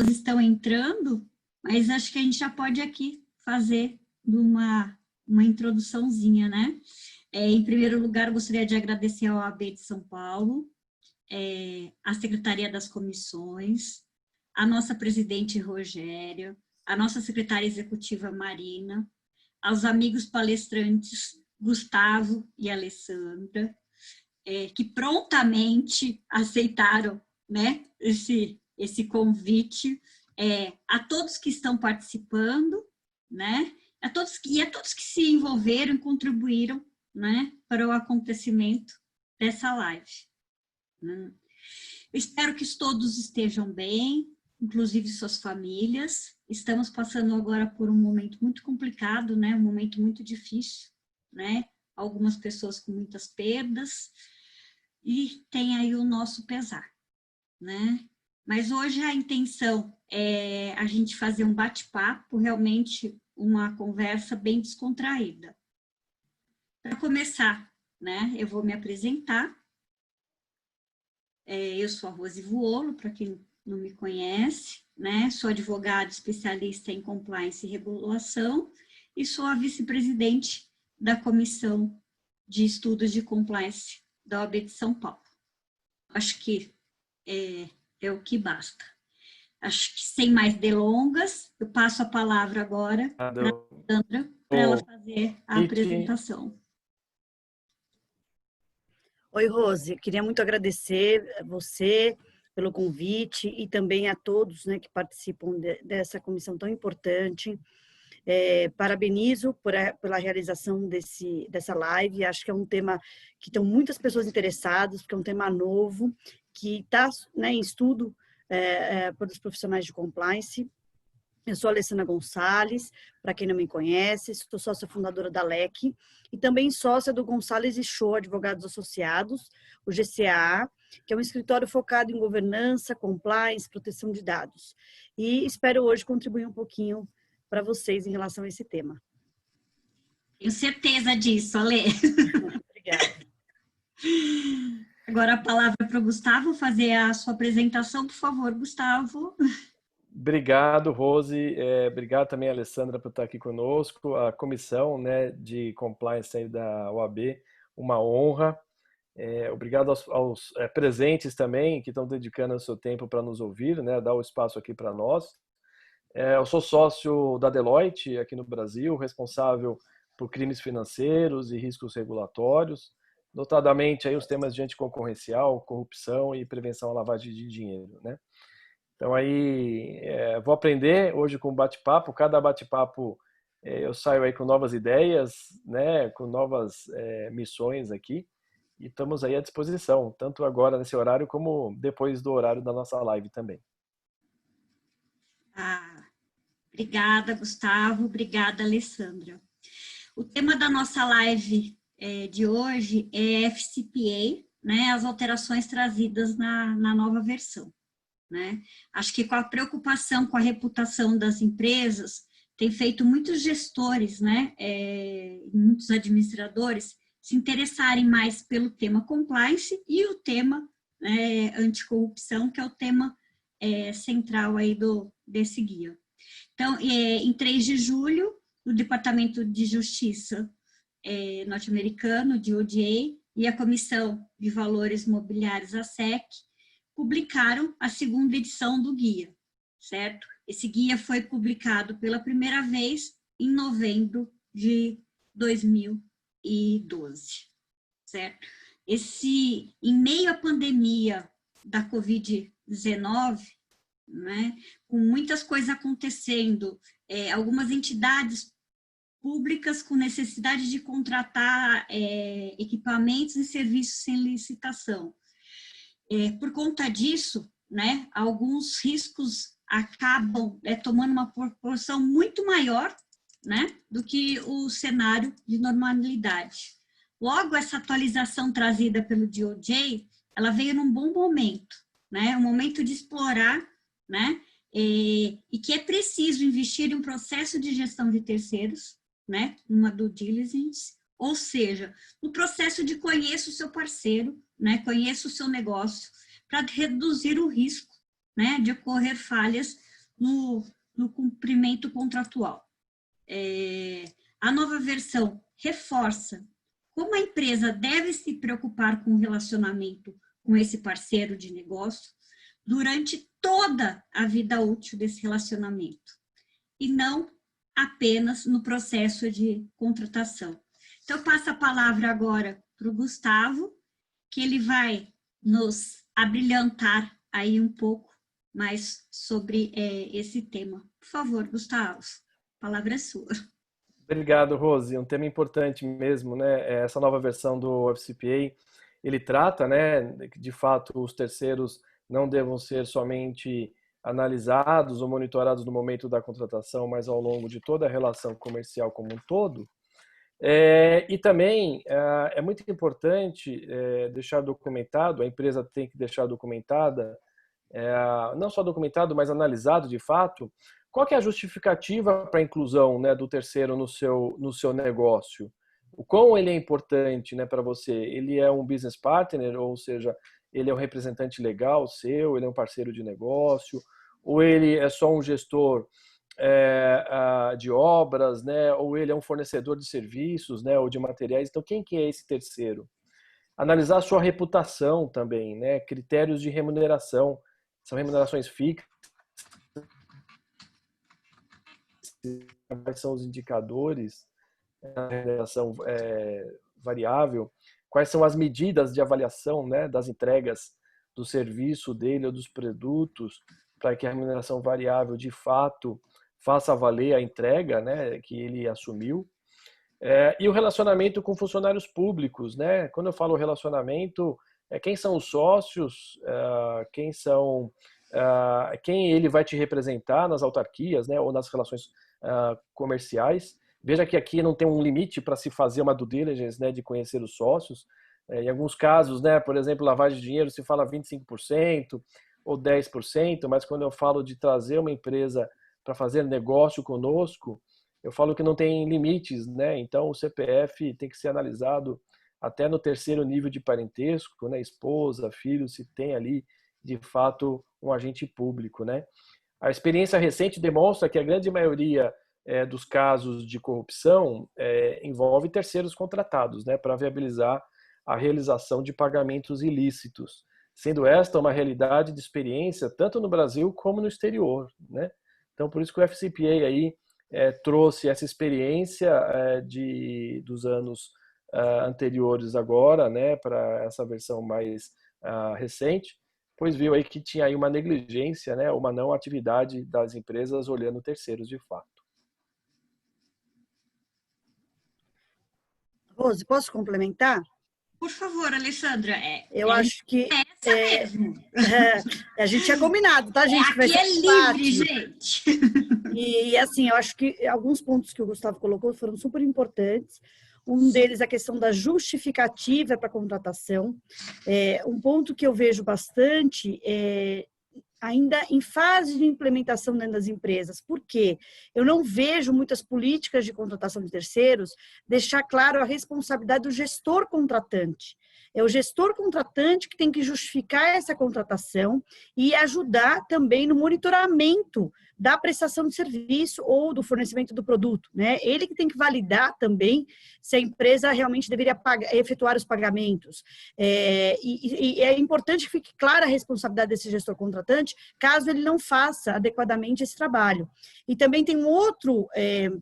estão entrando, mas acho que a gente já pode aqui fazer uma introduçãozinha, né? Em primeiro lugar, eu gostaria de agradecer ao OAB de São Paulo, a Secretaria das Comissões, a nossa presidente Rogéria, a nossa secretária executiva Marina, aos amigos palestrantes Gustavo e Alessandra, que prontamente aceitaram, né, esse convite, a todos que estão participando, né, a todos que se envolveram e contribuíram, né, para o acontecimento dessa live. Né. Eu espero que todos estejam bem, inclusive suas famílias. Estamos passando agora por um momento muito complicado, né, um momento muito difícil, né, algumas pessoas com muitas perdas, e tem aí o nosso pesar, né? Mas hoje a intenção é a gente fazer um bate-papo, realmente uma conversa bem descontraída. Para começar, né, eu vou me apresentar. Eu sou a Rose Vuolo, para quem não me conhece, né? Sou advogada especialista em compliance e regulação e sou a vice-presidente da Comissão de Estudos de Compliance da OAB de São Paulo. Acho que é o que basta. Acho que sem mais delongas, eu passo a palavra agora para a Sandra, para ela fazer a apresentação. Oi, Rose, queria muito agradecer a você pelo convite e também a todos, né, que participam dessa comissão tão importante. Parabenizo pela realização dessa live. Acho que é um tema que estão muitas pessoas interessadas, porque é um tema novo, que está, né, em estudo pelos profissionais de compliance. Eu sou a Alessandra Gonçalves, para quem não me conhece, sou sócia fundadora da LEC e também sócia do Gonçalves e Show Advogados Associados, o GCA, que é um escritório focado em governança, compliance, proteção de dados. E espero hoje contribuir um pouquinho para vocês em relação a esse tema. Tenho certeza disso, Ale. Obrigada. Agora a palavra para o Gustavo fazer a sua apresentação, por favor, Gustavo. Obrigado, Rose. Obrigado também, Alessandra, por estar aqui conosco. A comissão, né, de compliance aí da OAB, uma honra. Obrigado aos presentes também, que estão dedicando o seu tempo para nos ouvir, né, dar o espaço aqui para nós. Eu sou sócio da Deloitte aqui no Brasil, responsável por crimes financeiros e riscos regulatórios, notadamente aí os temas de anticoncorrencial, corrupção e prevenção à lavagem de dinheiro, né? Então aí vou aprender hoje com bate-papo. Cada bate-papo eu saio aí com novas ideias, né, com novas missões aqui, e estamos aí à disposição, tanto agora nesse horário como depois do horário da nossa live também. Obrigada, Gustavo. Obrigada, Alessandra. O tema da nossa live de hoje é FCPA, né, as alterações trazidas na nova versão. Né? Acho que com a preocupação com a reputação das empresas, tem feito muitos gestores, né, muitos administradores, se interessarem mais pelo tema compliance e o tema anticorrupção, que é o tema central aí desse guia. Então, em 3 de julho, o Departamento de Justiça norte-americano, DOJ, e a Comissão de Valores Mobiliários, a SEC, publicaram a 2ª edição do guia, certo? Esse guia foi publicado pela primeira vez em novembro de 2012, certo? Em meio à pandemia da Covid-19, né, com muitas coisas acontecendo, algumas entidades públicas com necessidade de contratar equipamentos e serviços sem licitação. Por conta disso, né, alguns riscos acabam tomando uma proporção muito maior, né, do que o cenário de normalidade. Logo, essa atualização trazida pelo DOJ, ela veio num bom momento, né, um momento de explorar, né, e que é preciso investir em um processo de gestão de terceiros, né, numa due diligence, ou seja, no processo de conheça o seu parceiro, né, conheça o seu negócio, para reduzir o risco, né, de ocorrer falhas no cumprimento contratual. A nova versão reforça como a empresa deve se preocupar com o relacionamento com esse parceiro de negócio durante toda a vida útil desse relacionamento, e não apenas no processo de contratação. Então, eu passo a palavra agora para o Gustavo, que ele vai nos abrilhantar aí um pouco mais sobre esse tema. Por favor, Gustavo, a palavra é sua. Obrigado, Rose. Um tema importante mesmo, né? Essa nova versão do FCPA, ele trata, né, que de fato os terceiros não devam ser somente analisados ou monitorados no momento da contratação, mas ao longo de toda a relação comercial como um todo. E também é muito importante deixar documentado, a empresa tem que deixar documentada, não só documentado, mas analisado de fato, qual que é a justificativa para a inclusão, né, do terceiro no seu negócio. O quão ele é importante, né, para você. Ele é um business partner, ou seja, ele é um representante legal seu, ele é um parceiro de negócio, ou ele é só um gestor de obras, né? Ou ele é um fornecedor de serviços, né? Ou de materiais. Então, quem que é esse terceiro? Analisar a sua reputação também, né? Critérios de remuneração. São remunerações fixas? Quais são os indicadores da remuneração variável? Quais são as medidas de avaliação, né, das entregas do serviço dele ou dos produtos, para que a remuneração variável de fato faça valer a entrega, né, que ele assumiu. E o relacionamento com funcionários públicos, né? Quando eu falo relacionamento, quem são os sócios, quem ele vai te representar nas autarquias, né, ou nas relações comerciais. Veja que aqui não tem um limite para se fazer uma due diligence, né, de conhecer os sócios. Em alguns casos, né, por exemplo, lavagem de dinheiro, se fala 25% ou 10%, mas quando eu falo de trazer uma empresa para fazer negócio conosco, eu falo que não tem limites, né? Então o CPF tem que ser analisado até no terceiro nível de parentesco, né? Esposa, filho, se tem ali de fato um agente público, né? A experiência recente demonstra que a grande maioria dos casos de corrupção envolve terceiros contratados, né? Para viabilizar a realização de pagamentos ilícitos, sendo esta uma realidade de experiência tanto no Brasil como no exterior, né? Então, por isso que o FCPA aí trouxe essa experiência dos anos anteriores agora, né, para essa versão mais recente, pois viu aí que tinha aí uma negligência, né, uma não atividade das empresas olhando terceiros de fato. Rose, posso complementar? Por favor, Alessandra. Eu acho que mesmo. A gente tinha combinado, tá, gente? Aqui é livre, gente. E assim, eu acho que alguns pontos que o Gustavo colocou foram super importantes. Um deles, a questão da justificativa para a contratação. Um ponto que eu vejo bastante ainda em fase de implementação dentro das empresas. Por quê? Eu não vejo muitas políticas de contratação de terceiros deixar claro a responsabilidade do gestor contratante. É o gestor contratante que tem que justificar essa contratação e ajudar também no monitoramento da prestação de serviço ou do fornecimento do produto, né? Ele que tem que validar também se a empresa realmente deveria efetuar os pagamentos. E é importante que fique clara a responsabilidade desse gestor contratante, caso ele não faça adequadamente esse trabalho. E também tem um outro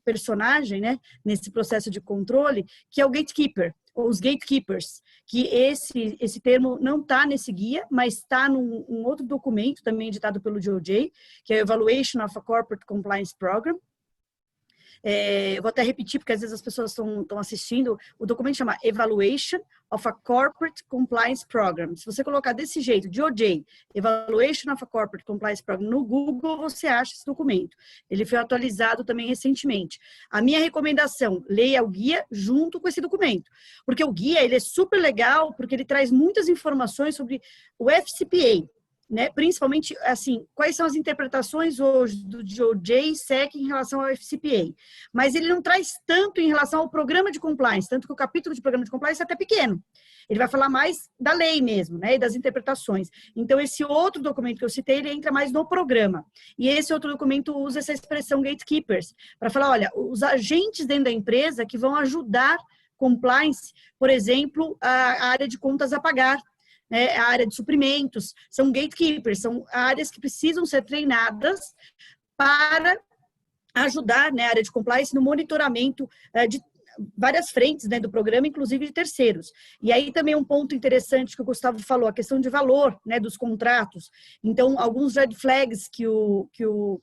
personagem, né, nesse processo de controle, que é o gatekeeper, ou os gatekeepers, que esse termo não está nesse guia, mas está num outro documento também editado pelo DOJ, que é o Evaluation of a Corporate Compliance Program. Eu vou até repetir, porque às vezes as pessoas estão assistindo. O documento chama Evaluation of a Corporate Compliance Program. Se você colocar desse jeito, DOJ, Evaluation of a Corporate Compliance Program, no Google, você acha esse documento. Ele foi atualizado também recentemente. A minha recomendação, leia o guia junto com esse documento. Porque o guia, ele é super legal, porque ele traz muitas informações sobre o FCPA. né? Principalmente, assim, quais são as interpretações hoje do DOJ e SEC em relação ao FCPA. Mas ele não traz tanto em relação ao programa de compliance, tanto que o capítulo de programa de compliance é até pequeno. Ele vai falar mais da lei mesmo, né, e das interpretações. Então, esse outro documento que eu citei, ele entra mais no programa. E esse outro documento usa essa expressão gatekeepers, para falar, olha, os agentes dentro da empresa que vão ajudar compliance, por exemplo, a área de contas a pagar, né, a área de suprimentos, são gatekeepers, são áreas que precisam ser treinadas para ajudar, né, a área de compliance no monitoramento de várias frentes, né, do programa, inclusive de terceiros. E aí também um ponto interessante que o Gustavo falou, a questão de valor, né, dos contratos. Então, alguns red flags que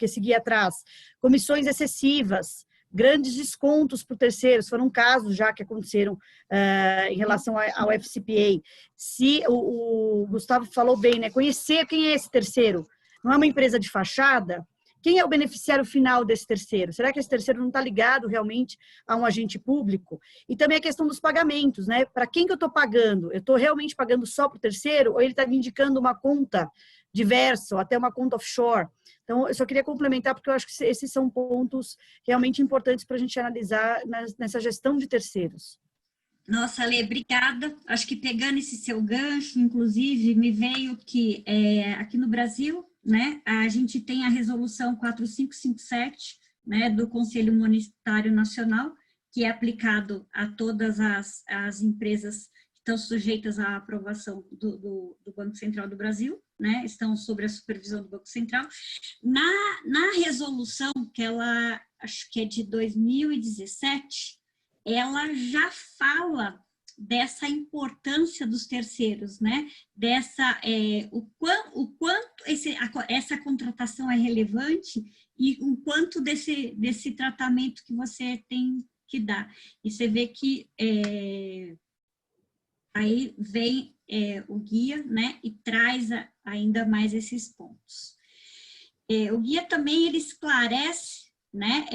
esse guia traz, comissões excessivas, grandes descontos para terceiros, foram casos já que aconteceram em relação ao FCPA. Se o Gustavo falou bem, né, conhecer quem é esse terceiro, não é uma empresa de fachada. Quem é o beneficiário final desse terceiro? Será que esse terceiro não está ligado realmente a um agente público? E também a questão dos pagamentos, né? Para quem que eu estou pagando? Eu estou realmente pagando só para o terceiro ou ele está me indicando uma conta diversa, ou até uma conta offshore? Então, eu só queria complementar, porque eu acho que esses são pontos realmente importantes para a gente analisar nessa gestão de terceiros. Nossa, Lê, obrigada. Acho que pegando esse seu gancho, inclusive, me veio que aqui no Brasil, né, a gente tem a resolução 4557, né, do Conselho Monetário Nacional, que é aplicado a todas as empresas que estão sujeitas à aprovação do Banco Central do Brasil, né, estão sob a supervisão do Banco Central. Na resolução, que ela, acho que é de 2017, ela já fala dessa importância dos terceiros, né? O quanto essa contratação é relevante e o quanto desse tratamento que você tem que dar. E você vê que aí vem o guia, né? E traz ainda mais esses pontos. O guia também ele esclarece, né,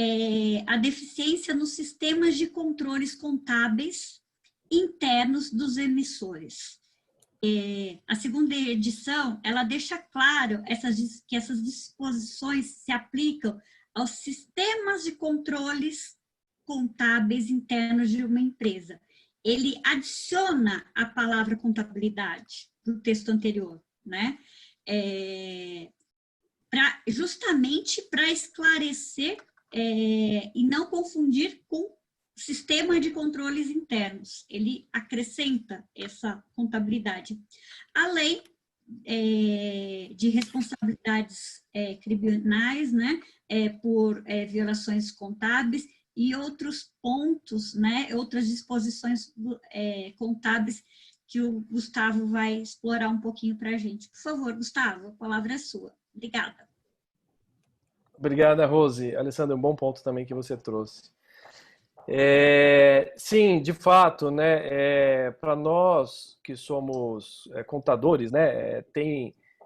a deficiência nos sistemas de controles contábeis internos dos emissores. A segunda edição, ela deixa claro que essas disposições se aplicam aos sistemas de controles contábeis internos de uma empresa. Ele adiciona a palavra contabilidade do texto anterior, né? Justamente para esclarecer e não confundir com sistema de controles internos. Ele acrescenta essa contabilidade. Além de responsabilidades criminais, né, por violações contábeis e outros pontos, né, outras disposições contábeis que o Gustavo vai explorar um pouquinho para a gente. Por favor, Gustavo, a palavra é sua. Obrigada. Obrigada, Rose. Alessandra, um bom ponto também que você trouxe. Sim, de fato, né, para nós que somos contadores, né,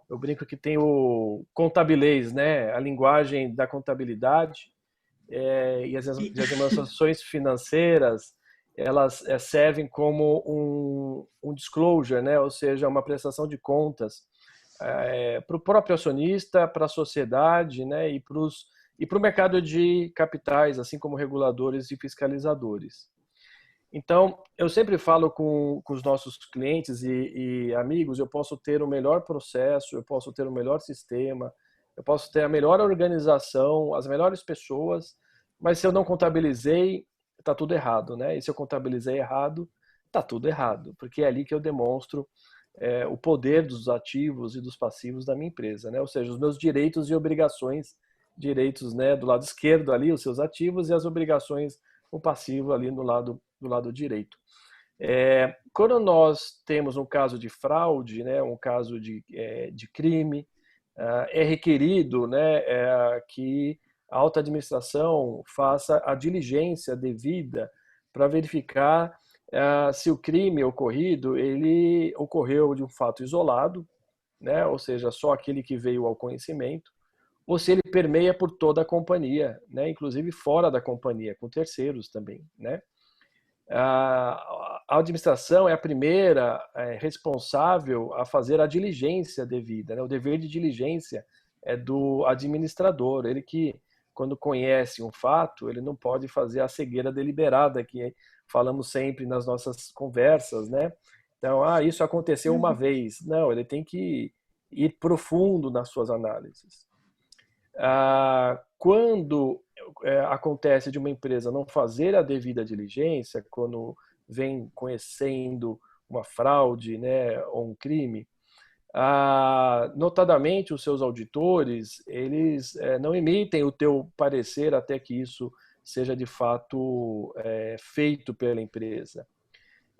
eu brinco que tem o contabilês, né, a linguagem da contabilidade, e as demonstrações financeiras, elas servem como um disclosure, né, ou seja, uma prestação de contas para o próprio acionista, para a sociedade, né, e para o mercado de capitais, assim como reguladores e fiscalizadores. Então, eu sempre falo com os nossos clientes e amigos, eu posso ter o melhor processo, eu posso ter o melhor sistema, eu posso ter a melhor organização, as melhores pessoas, mas se eu não contabilizei, está tudo errado, né? E se eu contabilizei errado, está tudo errado, porque é ali que eu demonstro o poder dos ativos e dos passivos da minha empresa, né? Ou seja, os meus direitos e obrigações, direitos, né, do lado esquerdo ali, os seus ativos, e as obrigações, o passivo ali do lado direito. Quando nós temos um caso de fraude, né, um caso de crime, é requerido, né, que a alta administração faça a diligência devida para verificar se o crime ocorrido ele ocorreu de um fato isolado, né, ou seja, só aquele que veio ao conhecimento, ou se ele permeia por toda a companhia, né, inclusive fora da companhia, com terceiros também, né. a administração é a primeira responsável a fazer a diligência devida, né? O dever de diligência é do administrador, ele que, quando conhece um fato, ele não pode fazer a cegueira deliberada, que falamos sempre nas nossas conversas, né? Então, isso aconteceu uma vez. Não, ele tem que ir profundo nas suas análises. Quando acontece de uma empresa não fazer a devida diligência, quando vem conhecendo uma fraude, né, ou um crime, notadamente os seus auditores, eles não emitem o teu parecer até que isso seja de fato feito pela empresa.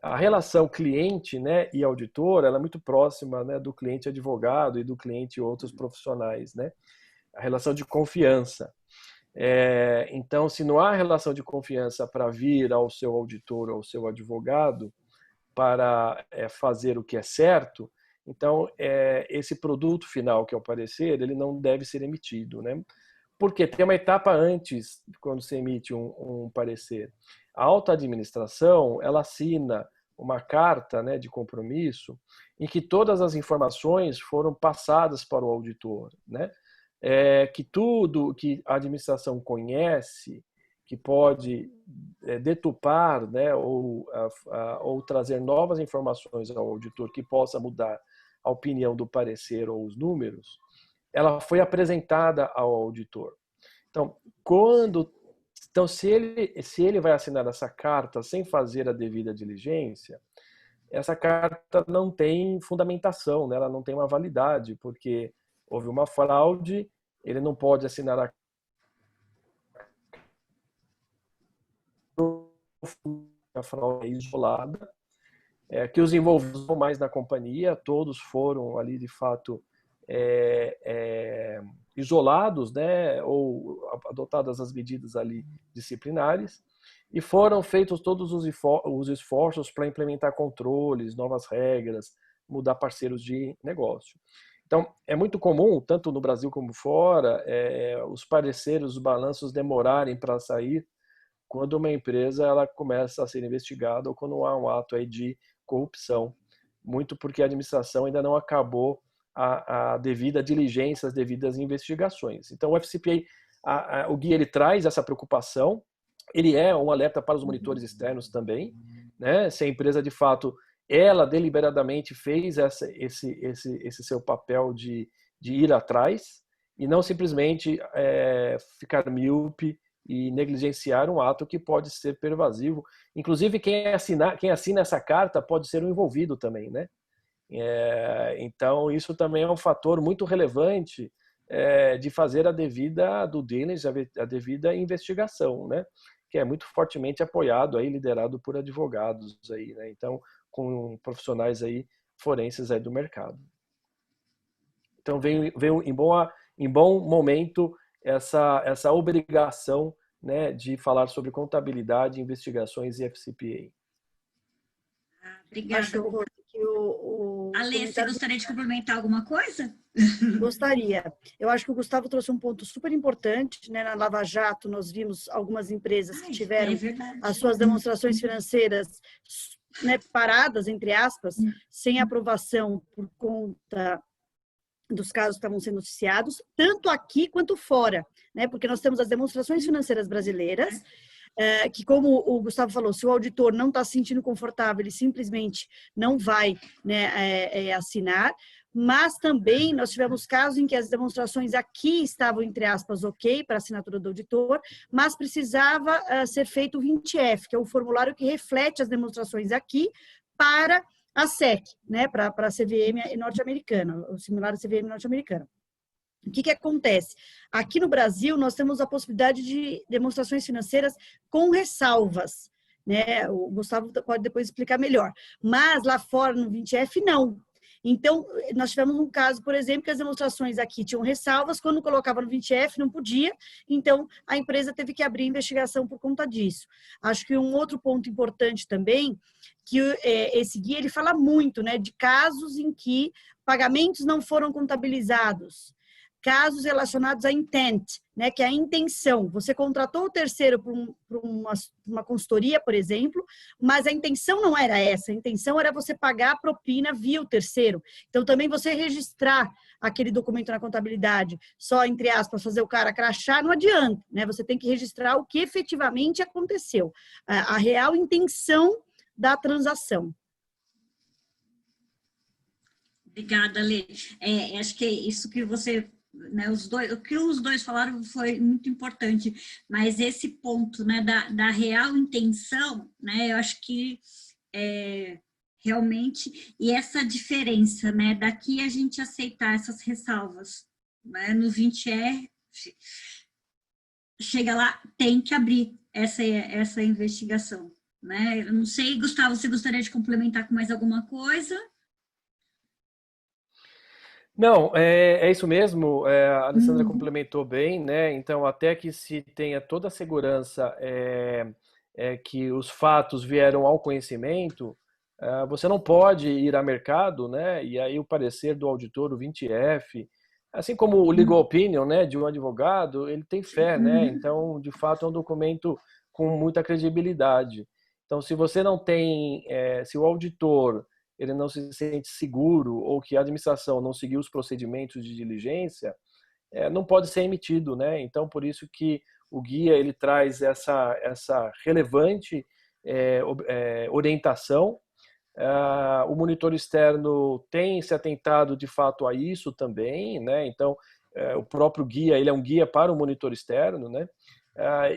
A relação cliente, né, e auditor, ela é muito próxima, né, do cliente advogado e do cliente outros profissionais, né? A relação de confiança. Então, se não há relação de confiança para vir ao seu auditor ou ao seu advogado para fazer o que é certo, então esse produto final, que é o parecer, ele não deve ser emitido, né? Porque tem uma etapa antes, quando se emite um parecer. A alta administração, ela assina uma carta, né, de compromisso em que todas as informações foram passadas para o auditor, né? Que tudo que a administração conhece, que pode detupar, né, ou trazer novas informações ao auditor que possa mudar a opinião do parecer ou os números, ela foi apresentada ao auditor. Então, se ele vai assinar essa carta sem fazer a devida diligência, essa carta não tem fundamentação, né? Ela não tem uma validade, porque houve uma fraude, ele não pode assinar a fraude isolada, que os envolvidos não mais na companhia, todos foram ali de fato isolados, né, ou adotadas as medidas ali disciplinares, e foram feitos todos os esforços para implementar controles, novas regras, mudar parceiros de negócio. Então, é muito comum, tanto no Brasil como fora, os pareceres, os balanços demorarem para sair quando uma empresa ela começa a ser investigada ou quando há um ato aí de corrupção, muito porque a administração ainda não acabou a devida diligência, as devidas investigações. Então, o FCPA, o guia, ele traz essa preocupação, ele é um alerta para os monitores externos também, né? Se a empresa, de fato, ela deliberadamente fez esse seu papel de ir atrás e não simplesmente ficar míope e negligenciar um ato que pode ser pervasivo. Inclusive, quem assina essa carta pode ser um envolvido também, né? Então, isso também é um fator muito relevante de fazer a devida due diligence, a devida investigação, né? Que é muito fortemente apoiado, aí, liderado por advogados, aí, né? Então, com profissionais aí, forenses aí do mercado. Então, veio em bom momento essa obrigação, né, de falar sobre contabilidade, investigações e FCPA. Obrigada. Ale, você gostaria de complementar alguma coisa? Gostaria. Eu acho que o Gustavo trouxe um ponto super importante, né? Na Lava Jato, nós vimos algumas empresas que tiveram as suas demonstrações financeiras, né, paradas, entre aspas, sem aprovação por conta dos casos que estavam sendo noticiados, tanto aqui quanto fora, né? Porque nós temos as demonstrações financeiras brasileiras, que, como o Gustavo falou, se o auditor não está se sentindo confortável, ele simplesmente não vai, né, assinar. Mas também nós tivemos casos em que as demonstrações aqui estavam, entre aspas, ok para a assinatura do auditor, mas precisava ser feito o 20F, que é o formulário que reflete as demonstrações aqui para a SEC, né, para a CVM norte-americana, o similar à CVM norte-americana. O que acontece? Aqui no Brasil, nós temos a possibilidade de demonstrações financeiras com ressalvas, né? O Gustavo pode depois explicar melhor. Mas lá fora, no 20F, não. Então, nós tivemos um caso, por exemplo, que as demonstrações aqui tinham ressalvas, quando colocava no 20F não podia, então a empresa teve que abrir investigação por conta disso. Acho que um outro ponto importante também, que esse guia ele fala muito, né, de casos em que pagamentos não foram contabilizados. casos relacionados a intent, né, que é a intenção. Você contratou o terceiro para uma consultoria, por exemplo, mas a intenção não era essa. A intenção era você pagar a propina via o terceiro. Então, também você registrar aquele documento na contabilidade, só, entre aspas, fazer o cara crachar, não adianta, né? Você tem que registrar o que efetivamente aconteceu, a real intenção da transação. Obrigada, Lê. Acho que isso que você, né, o que os dois falaram foi muito importante, mas esse ponto, né, da real intenção, né, eu acho que realmente, e essa diferença, né, daqui a gente aceitar essas ressalvas, né, no 20R, chega lá, tem que abrir essa investigação, né? Eu não sei, Gustavo, você gostaria de complementar com mais alguma coisa? É, Não, é isso mesmo. A Alessandra complementou bem, né? Então, até que se tenha toda a segurança que os fatos vieram ao conhecimento, você não pode ir a mercado, né? E aí o parecer do auditor, o 20F, assim como o legal opinion, né, de um advogado, ele tem fé, né? Então, de fato, é um documento com muita credibilidade. Então, se você não tem, se o auditor ele não se sente seguro ou que a administração não seguiu os procedimentos de diligência, não pode ser emitido, né? Então, por isso que o guia ele traz essa relevante orientação. O monitor externo tem se atentado de fato a isso também, né? Então, o próprio guia ele é um guia para o monitor externo, né?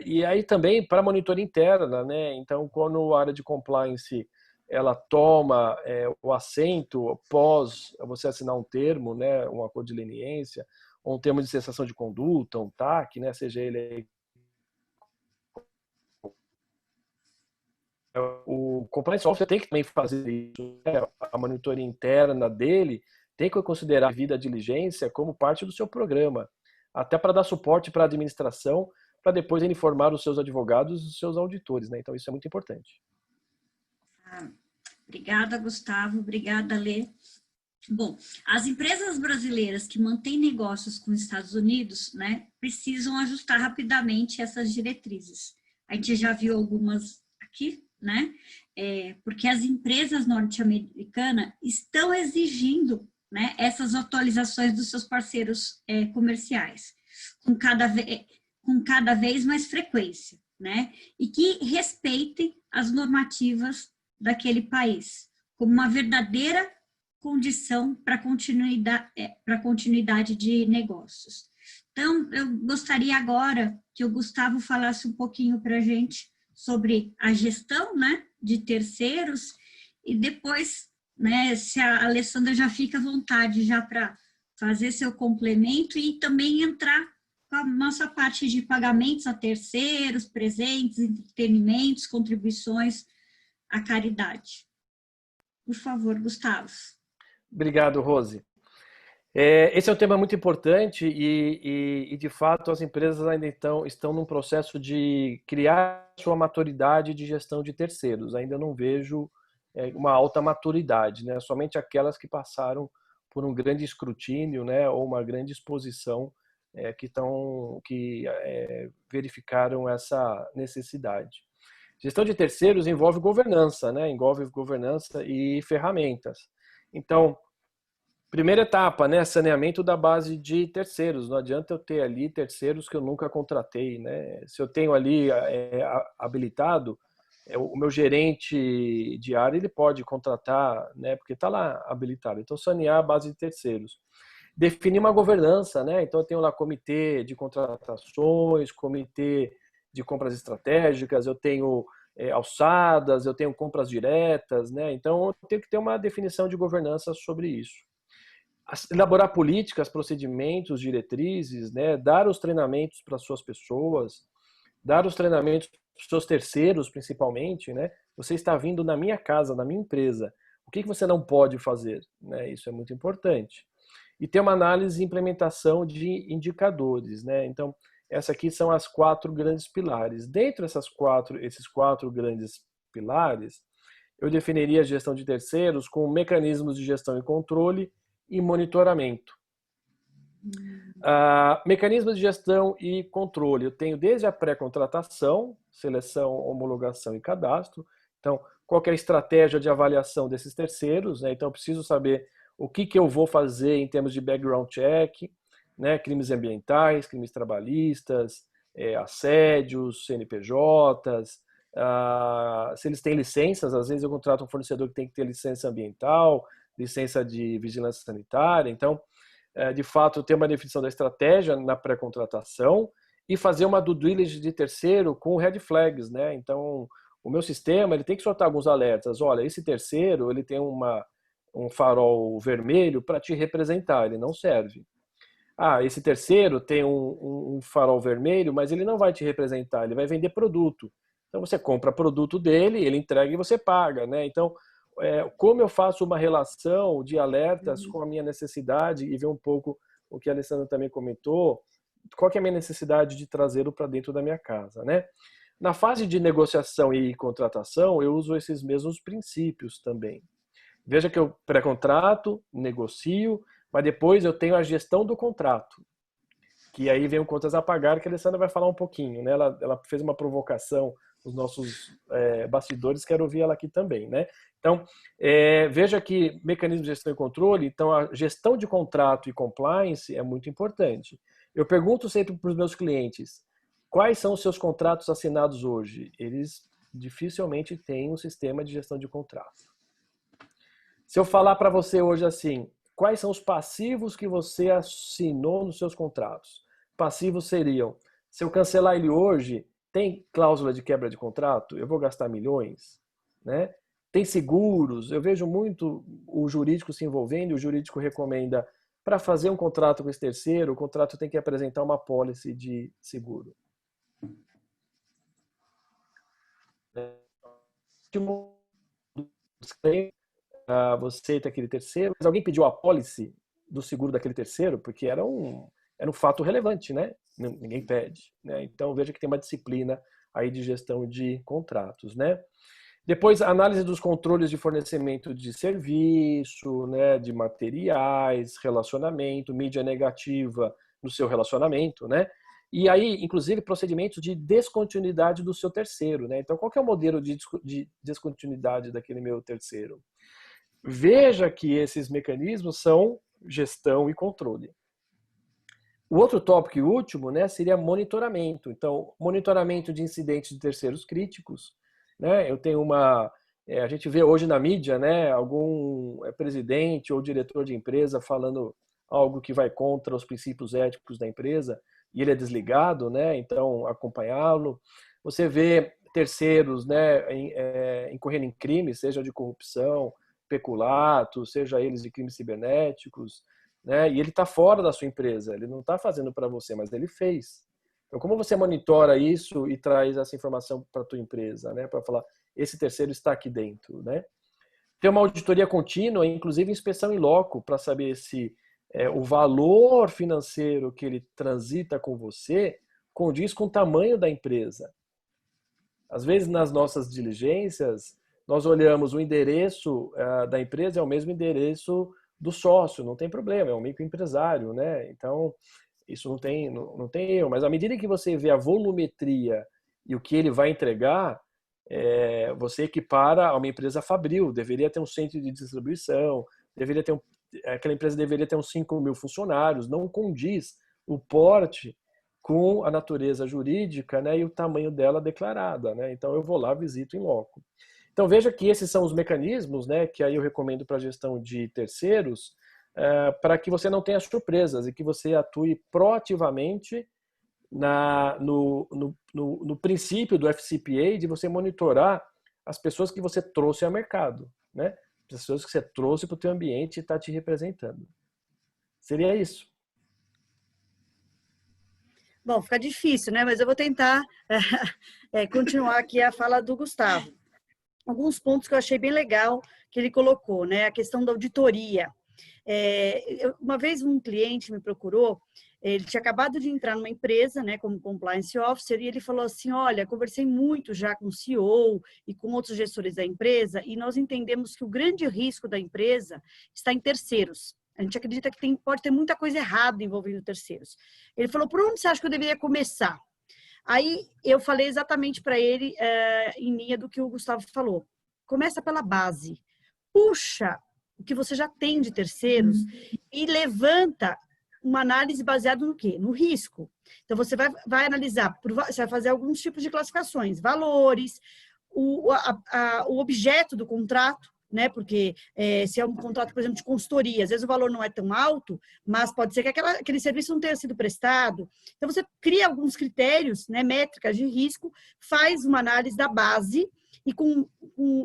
E aí também para a monitoria interna, né? Então, quando a área de compliance ela toma o assento após você assinar um termo, né, um acordo de leniência, ou um termo de cessação de conduta, um TAC, né, seja ele o compliance officer tem que também fazer isso, né? A monitoria interna dele tem que considerar a devida diligência como parte do seu programa, até para dar suporte para a administração, para depois ele informar os seus advogados e os seus auditores, né? Então isso é muito importante. Obrigada, Gustavo. Obrigada, Lê. Bom, as empresas brasileiras que mantêm negócios com os Estados Unidos, né, precisam ajustar rapidamente essas diretrizes. A gente já viu algumas aqui, né, porque as empresas norte-americanas estão exigindo, né, essas atualizações dos seus parceiros comerciais, com cada vez mais frequência, né, e que respeitem as normativas daquele país, como uma verdadeira condição para continuidade de negócios. Então, eu gostaria agora que o Gustavo falasse um pouquinho para a gente sobre a gestão, né, de terceiros, e depois, né, se a Alessandra já fica à vontade já para fazer seu complemento e também entrar com a nossa parte de pagamentos a terceiros, presentes, entretenimentos, contribuições à caridade. Por favor, Gustavo. Obrigado, Rose. Esse é um tema muito importante e de fato, as empresas ainda estão num processo de criar sua maturidade de gestão de terceiros. Ainda não vejo uma alta maturidade, né? Somente aquelas que passaram por um grande escrutínio, né, ou uma grande exposição que verificaram essa necessidade. Gestão de terceiros envolve governança, né? Envolve governança e ferramentas. Então, primeira etapa, né? Saneamento da base de terceiros. Não adianta eu ter ali terceiros que eu nunca contratei, né? Se eu tenho ali habilitado, o meu gerente de área ele pode contratar, né? Porque está lá habilitado. Então, sanear a base de terceiros. Definir uma governança, né? Então, eu tenho lá comitê de contratações, comitê de compras estratégicas, eu tenho alçadas, eu tenho compras diretas, né? Então, eu tenho que ter uma definição de governança sobre isso. Elaborar políticas, procedimentos, diretrizes, né? Dar os treinamentos para suas pessoas, dar os treinamentos para os seus terceiros, principalmente, né? Você está vindo na minha casa, na minha empresa. O que você não pode fazer? Né? Isso é muito importante. E ter uma análise e implementação de indicadores, né? Então, essas aqui são as 4 grandes pilares. Dentro esses 4 grandes pilares, eu definiria a gestão de terceiros com mecanismos de gestão e controle e monitoramento. Mecanismos de gestão e controle. Eu tenho desde a pré-contratação, seleção, homologação e cadastro. Então, qual que é a estratégia de avaliação desses terceiros, né? Então, eu preciso saber o que eu vou fazer em termos de background check, né? Crimes ambientais, crimes trabalhistas, assédios, CNPJs, se eles têm licenças. Às vezes eu contrato um fornecedor que tem que ter licença ambiental, licença de vigilância sanitária. Então, de fato, ter uma definição da estratégia na pré-contratação e fazer uma due diligence de terceiro com red flags, né? Então, o meu sistema ele tem que soltar alguns alertas. Olha, esse terceiro ele tem um farol vermelho para te representar, ele não serve. Esse terceiro tem um farol vermelho, mas ele não vai te representar, ele vai vender produto. Então, você compra produto dele, ele entrega e você paga, né? Então, como eu faço uma relação de alertas com a minha necessidade e ver um pouco o que a Alessandra também comentou, qual que é a minha necessidade de trazê-lo para dentro da minha casa, né? Na fase de negociação e contratação, eu uso esses mesmos princípios também. Veja que eu pré-contrato, negocio, mas depois eu tenho a gestão do contrato, que aí vem o contas a pagar, que a Alessandra vai falar um pouquinho, né? Ela fez uma provocação nos nossos bastidores, quero ouvir ela aqui também, né? Então, veja que mecanismo de gestão e controle, então a gestão de contrato e compliance é muito importante. Eu pergunto sempre para os meus clientes, quais são os seus contratos assinados hoje? Eles dificilmente têm um sistema de gestão de contrato. Se eu falar para você hoje assim, quais são os passivos que você assinou nos seus contratos? Passivos seriam, se eu cancelar ele hoje, tem cláusula de quebra de contrato? Eu vou gastar milhões, né? Tem seguros, eu vejo muito o jurídico se envolvendo, e o jurídico recomenda, para fazer um contrato com esse terceiro, o contrato tem que apresentar uma apólice de seguro. Você tem aquele terceiro, mas alguém pediu a apólice do seguro daquele terceiro, porque era um fato relevante, né? Ninguém pede, né? Então veja que tem uma disciplina aí de gestão de contratos, né? Depois, análise dos controles de fornecimento de serviço, né, de materiais, relacionamento, mídia negativa no seu relacionamento, né? E aí, inclusive, procedimentos de descontinuidade do seu terceiro, né? Então, qual que é o modelo de descontinuidade daquele meu terceiro? Veja que esses mecanismos são gestão e controle. O outro tópico e último, né, seria monitoramento. Então, monitoramento de incidentes de terceiros críticos, né? Eu tenho a gente vê hoje na mídia, né, algum presidente ou diretor de empresa falando algo que vai contra os princípios éticos da empresa e ele é desligado, né? Então, acompanhá-lo. Você vê terceiros, né, incorrendo em crimes, seja de corrupção, peculato, seja eles de crimes cibernéticos, né? E ele está fora da sua empresa, ele não está fazendo para você, mas ele fez. Então, como você monitora isso e traz essa informação para a tua empresa, né? Para falar, esse terceiro está aqui dentro, né? Tem uma auditoria contínua, inclusive inspeção in loco, para saber se o valor financeiro que ele transita com você condiz com o tamanho da empresa. Às vezes, nas nossas diligências, nós olhamos o endereço da empresa, é o mesmo endereço do sócio, não tem problema, é um microempresário, né? Então, isso não tem erro. Mas à medida que você vê a volumetria e o que ele vai entregar, você equipara a uma empresa fabril, deveria ter um centro de distribuição, aquela empresa deveria ter uns 5.000 funcionários, não condiz o porte com a natureza jurídica, né, e o tamanho dela declarada, né? Então eu vou lá, visito em loco. Então veja que esses são os mecanismos, né, que aí eu recomendo para a gestão de terceiros, para que você não tenha surpresas e que você atue proativamente no princípio do FCPA de você monitorar as pessoas que você trouxe ao mercado, né? Pessoas que você trouxe para o teu ambiente e está te representando. Seria isso. Bom, fica difícil, né? Mas eu vou tentar continuar aqui a fala do Gustavo. Alguns pontos que eu achei bem legal que ele colocou, né? A questão da auditoria. Uma vez um cliente me procurou, ele tinha acabado de entrar numa empresa, né, como compliance officer, e ele falou assim, olha, conversei muito já com o CEO e com outros gestores da empresa, e nós entendemos que o grande risco da empresa está em terceiros. A gente acredita que pode ter muita coisa errada envolvendo terceiros. Ele falou, por onde você acha que eu deveria começar? Aí eu falei exatamente para ele, em linha do que o Gustavo falou. Começa pela base. Puxa o que você já tem de terceiros e levanta uma análise baseada no quê? No risco. Então, você vai analisar, você vai fazer alguns tipos de classificações, valores, o objeto do contrato, né? Porque se é um contrato, por exemplo, de consultoria, às vezes o valor não é tão alto, mas pode ser que aquele serviço não tenha sido prestado. Então, você cria alguns critérios, né, métricas de risco, faz uma análise da base, e com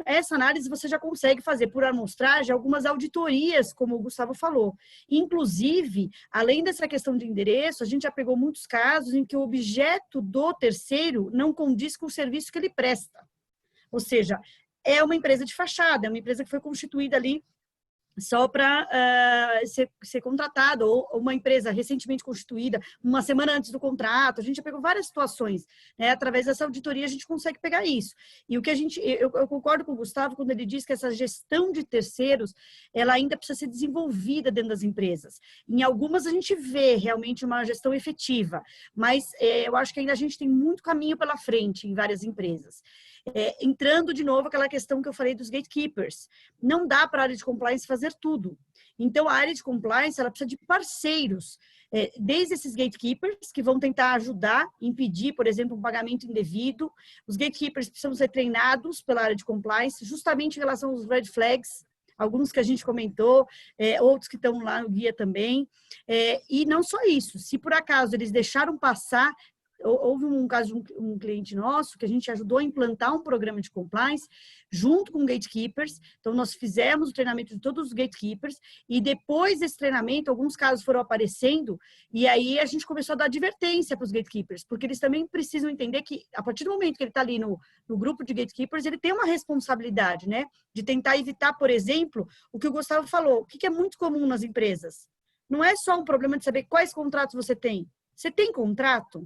essa análise você já consegue fazer, por amostragem, algumas auditorias, como o Gustavo falou. Inclusive, além dessa questão de endereço, a gente já pegou muitos casos em que o objeto do terceiro não condiz com o serviço que ele presta. Ou seja, é uma empresa de fachada, é uma empresa que foi constituída ali só para ser contratada, ou uma empresa recentemente constituída, uma semana antes do contrato. A gente já pegou várias situações, né? Através dessa auditoria a gente consegue pegar isso. E o que eu concordo com o Gustavo quando ele diz que essa gestão de terceiros, ela ainda precisa ser desenvolvida dentro das empresas. Em algumas a gente vê realmente uma gestão efetiva, mas eu acho que ainda a gente tem muito caminho pela frente em várias empresas. Entrando de novo aquela questão que eu falei dos gatekeepers. Não dá para a área de compliance fazer tudo. Então, a área de compliance, ela precisa de parceiros, desde esses gatekeepers, que vão tentar ajudar, impedir, por exemplo, um pagamento indevido. Os gatekeepers precisam ser treinados pela área de compliance, justamente em relação aos red flags, alguns que a gente comentou, outros que estão lá no guia também. E não só isso, se por acaso eles deixaram passar. Houve um caso de um cliente nosso que a gente ajudou a implantar um programa de compliance junto com gatekeepers. Então, nós fizemos o treinamento de todos os gatekeepers e depois desse treinamento, alguns casos foram aparecendo e aí a gente começou a dar advertência para os gatekeepers, porque eles também precisam entender que, a partir do momento que ele está ali no grupo de gatekeepers, ele tem uma responsabilidade, né? De tentar evitar, por exemplo, o que o Gustavo falou, o que é muito comum nas empresas. Não é só um problema de saber quais contratos você tem. Você tem contrato?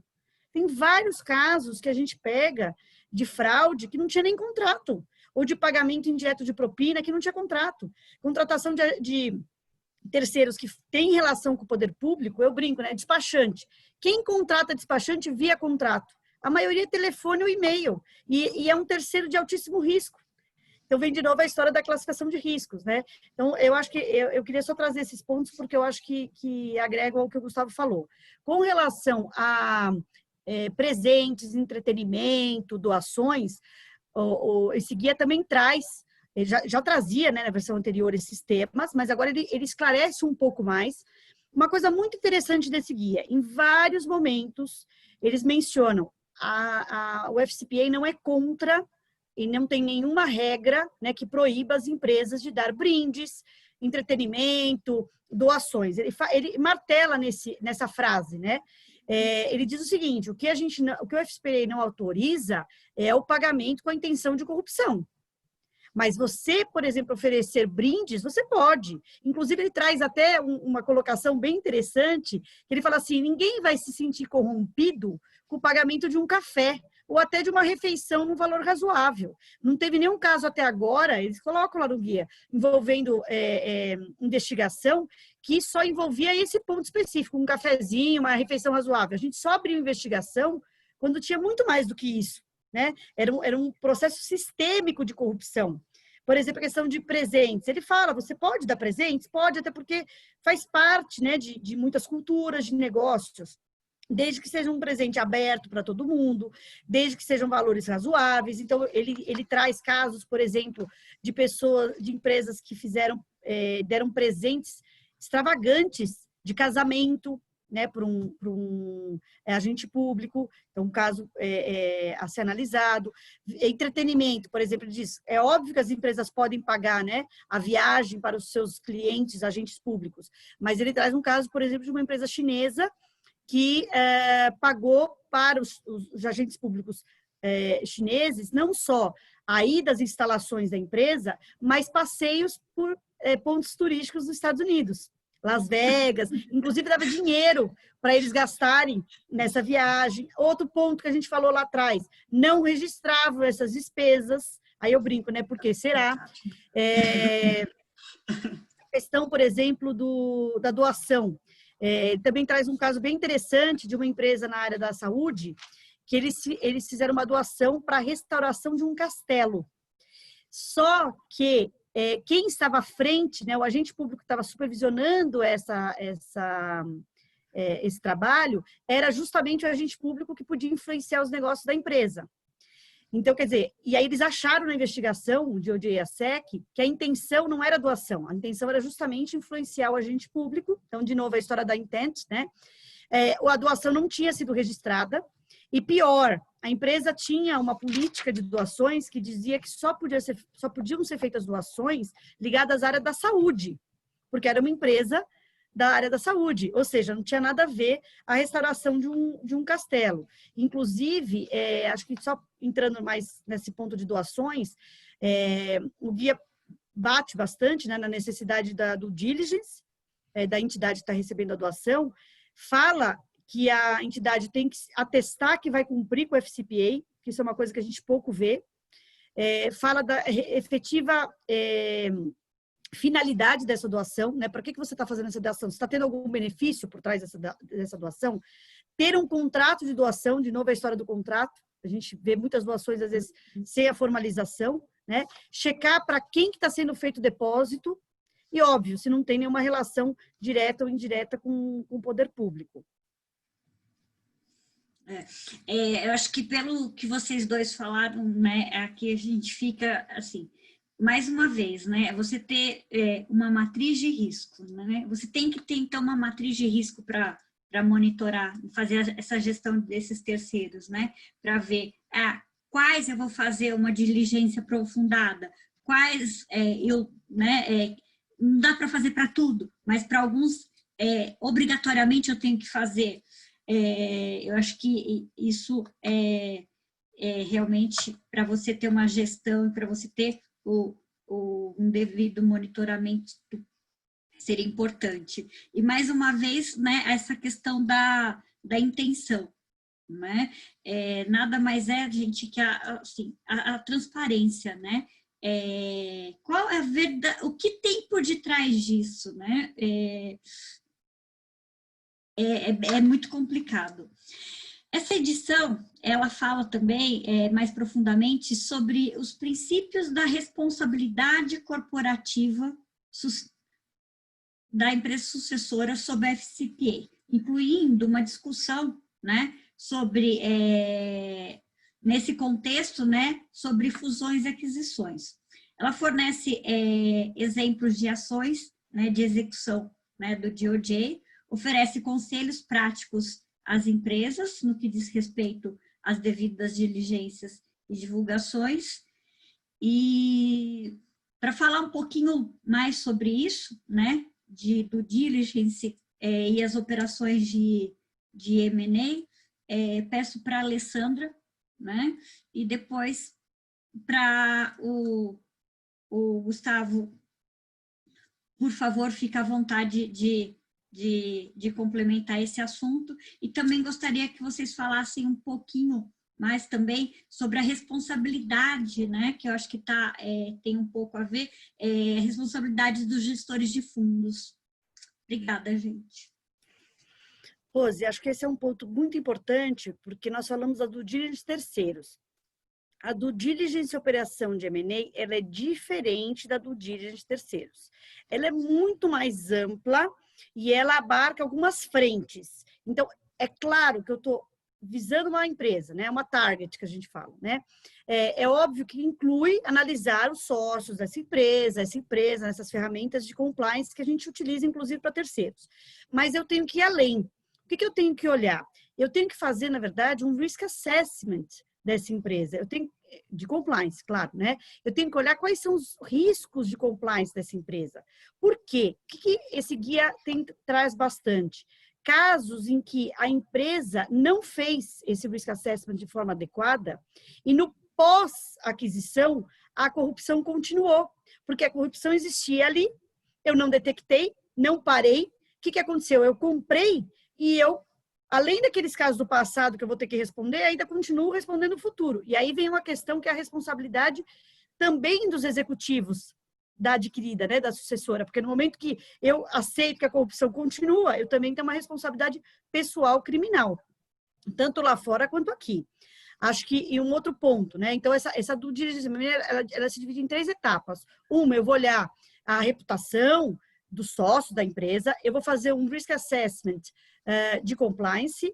Tem vários casos que a gente pega de fraude que não tinha nem contrato, ou de pagamento indireto de propina que não tinha contrato. Contratação de terceiros que têm relação com o poder público, eu brinco, né? Despachante. Quem contrata despachante via contrato? A maioria é telefone ou e-mail, e é um terceiro de altíssimo risco. Então, vem de novo a história da classificação de riscos, né? Então, eu acho que eu queria só trazer esses pontos, porque eu acho que agregam ao que o Gustavo falou. Com relação a presentes, entretenimento, doações, esse guia também traz, ele já trazia, né, na versão anterior esses temas, mas agora ele esclarece um pouco mais. Uma coisa muito interessante desse guia, em vários momentos, eles mencionam, o FCPA não é contra e não tem nenhuma regra, né, que proíba as empresas de dar brindes, entretenimento, doações. Ele martela nessa frase, né? Ele diz o seguinte, o que o FCPA não autoriza é o pagamento com a intenção de corrupção. Mas você, por exemplo, oferecer brindes, você pode. Inclusive, ele traz até uma colocação bem interessante, que ele fala assim, ninguém vai se sentir corrompido com o pagamento de um café ou até de uma refeição num valor razoável. Não teve nenhum caso até agora, eles colocam lá no guia, envolvendo investigação, que só envolvia esse ponto específico, um cafezinho, uma refeição razoável. A gente só abriu investigação quando tinha muito mais do que isso, né? Era um processo sistêmico de corrupção. Por exemplo, a questão de presentes. Ele fala, você pode dar presentes? Pode, até porque faz parte, né, de muitas culturas, de negócios. Desde que seja um presente aberto para todo mundo, desde que sejam valores razoáveis. Então, ele traz casos, por exemplo, de empresas que deram presentes extravagantes de casamento, né, para um agente público, então um caso a ser analisado. Entretenimento, por exemplo, ele diz, é óbvio que as empresas podem pagar, né, a viagem para os seus clientes, agentes públicos, mas ele traz um caso, por exemplo, de uma empresa chinesa que pagou para os agentes públicos chineses, não só a ida às instalações da empresa, mas passeios por pontos turísticos dos Estados Unidos. Las Vegas, inclusive dava dinheiro para eles gastarem nessa viagem. Outro ponto que a gente falou lá atrás, não registravam essas despesas. Aí eu brinco, né? Porque será? questão, por exemplo, da doação. Também traz um caso bem interessante de uma empresa na área da saúde, que eles fizeram uma doação para a restauração de um castelo. Só que quem estava à frente, né, o agente público que estava supervisionando esse trabalho, era justamente o agente público que podia influenciar os negócios da empresa. Então, quer dizer, e aí eles acharam na investigação de OJ e a SEC que a intenção não era doação, a intenção era justamente influenciar o agente público. Então, de novo, a história da intent, né? A doação não tinha sido registrada, e pior, a empresa tinha uma política de doações que dizia que só podiam ser feitas doações ligadas à área da saúde, porque era uma empresa da área da saúde, ou seja, não tinha nada a ver a restauração de um castelo. Inclusive, acho que só entrando mais nesse ponto de doações, o guia bate bastante, né, na necessidade da due diligence, da entidade que está recebendo a doação, fala que a entidade tem que atestar que vai cumprir com o FCPA, que isso é uma coisa que a gente pouco vê, fala da efetiva finalidade dessa doação, né? Para que você está fazendo essa doação? Você está tendo algum benefício por trás dessa doação? Ter um contrato de doação, de novo a história do contrato, a gente vê muitas doações, às vezes, sem a formalização, né? Checar para quem que está sendo feito o depósito e, óbvio, se não tem nenhuma relação direta ou indireta com o poder público. Eu acho que pelo que vocês dois falaram, né, aqui a gente fica assim, mais uma vez, né, você ter uma matriz de risco, né, você tem que ter então uma matriz de risco para monitorar, fazer essa gestão desses terceiros, né, para ver quais eu vou fazer uma diligência aprofundada, quais não dá para fazer para tudo, mas para alguns obrigatoriamente eu tenho que fazer. Eu acho que isso realmente para você ter uma gestão e para você ter um devido monitoramento seria importante. E mais uma vez, né, essa questão da intenção, né? Nada mais gente, que a transparência, né? Qual é a verdade, o que tem por detrás disso, né? É muito complicado. Essa edição, ela fala também mais profundamente sobre os princípios da responsabilidade corporativa da empresa sucessora sob a FCPA, incluindo uma discussão, né, sobre, nesse contexto, né, sobre fusões e aquisições. Ela fornece exemplos de ações, né, de execução, né, do DOJ, oferece conselhos práticos às empresas no que diz respeito às devidas diligências e divulgações. E para falar um pouquinho mais sobre isso, né, do diligence e as operações de M&A, peço para a Alessandra, né, e depois para o Gustavo, por favor, fica à vontade de complementar esse assunto, e também gostaria que vocês falassem um pouquinho mais também sobre a responsabilidade, né, que eu acho que tem um pouco a ver, a responsabilidade dos gestores de fundos. Obrigada, gente. Rose, acho que esse é um ponto muito importante, porque nós falamos da due diligence terceiros. A due diligence operação de M&A, ela é diferente da due diligence terceiros. Ela é muito mais ampla e ela abarca algumas frentes. Então, é claro que eu estou visando uma empresa, né? Uma target que a gente fala, né? É óbvio que inclui analisar os sócios dessa empresa, essas ferramentas de compliance que a gente utiliza, inclusive, para terceiros. Mas eu tenho que ir além. O que eu tenho que olhar? Eu tenho que fazer, na verdade, um risk assessment dessa empresa. Eu tenho de compliance, claro, né? Eu tenho que olhar quais são os riscos de compliance dessa empresa. Por quê? O que esse guia traz bastante? Casos em que a empresa não fez esse risk assessment de forma adequada e no pós-aquisição a corrupção continuou, porque a corrupção existia ali, eu não detectei, não parei. O que aconteceu? Eu comprei e além daqueles casos do passado que eu vou ter que responder, ainda continuo respondendo no futuro. E aí vem uma questão que é a responsabilidade também dos executivos da adquirida, né, da sucessora, porque no momento que eu aceito que a corrupção continua, eu também tenho uma responsabilidade pessoal criminal, tanto lá fora quanto aqui. Acho que, e um outro ponto, né? Então, essa due diligence, ela se divide em 3 etapas. Uma, eu vou olhar a reputação do sócio da empresa, eu vou fazer um risk assessment de compliance,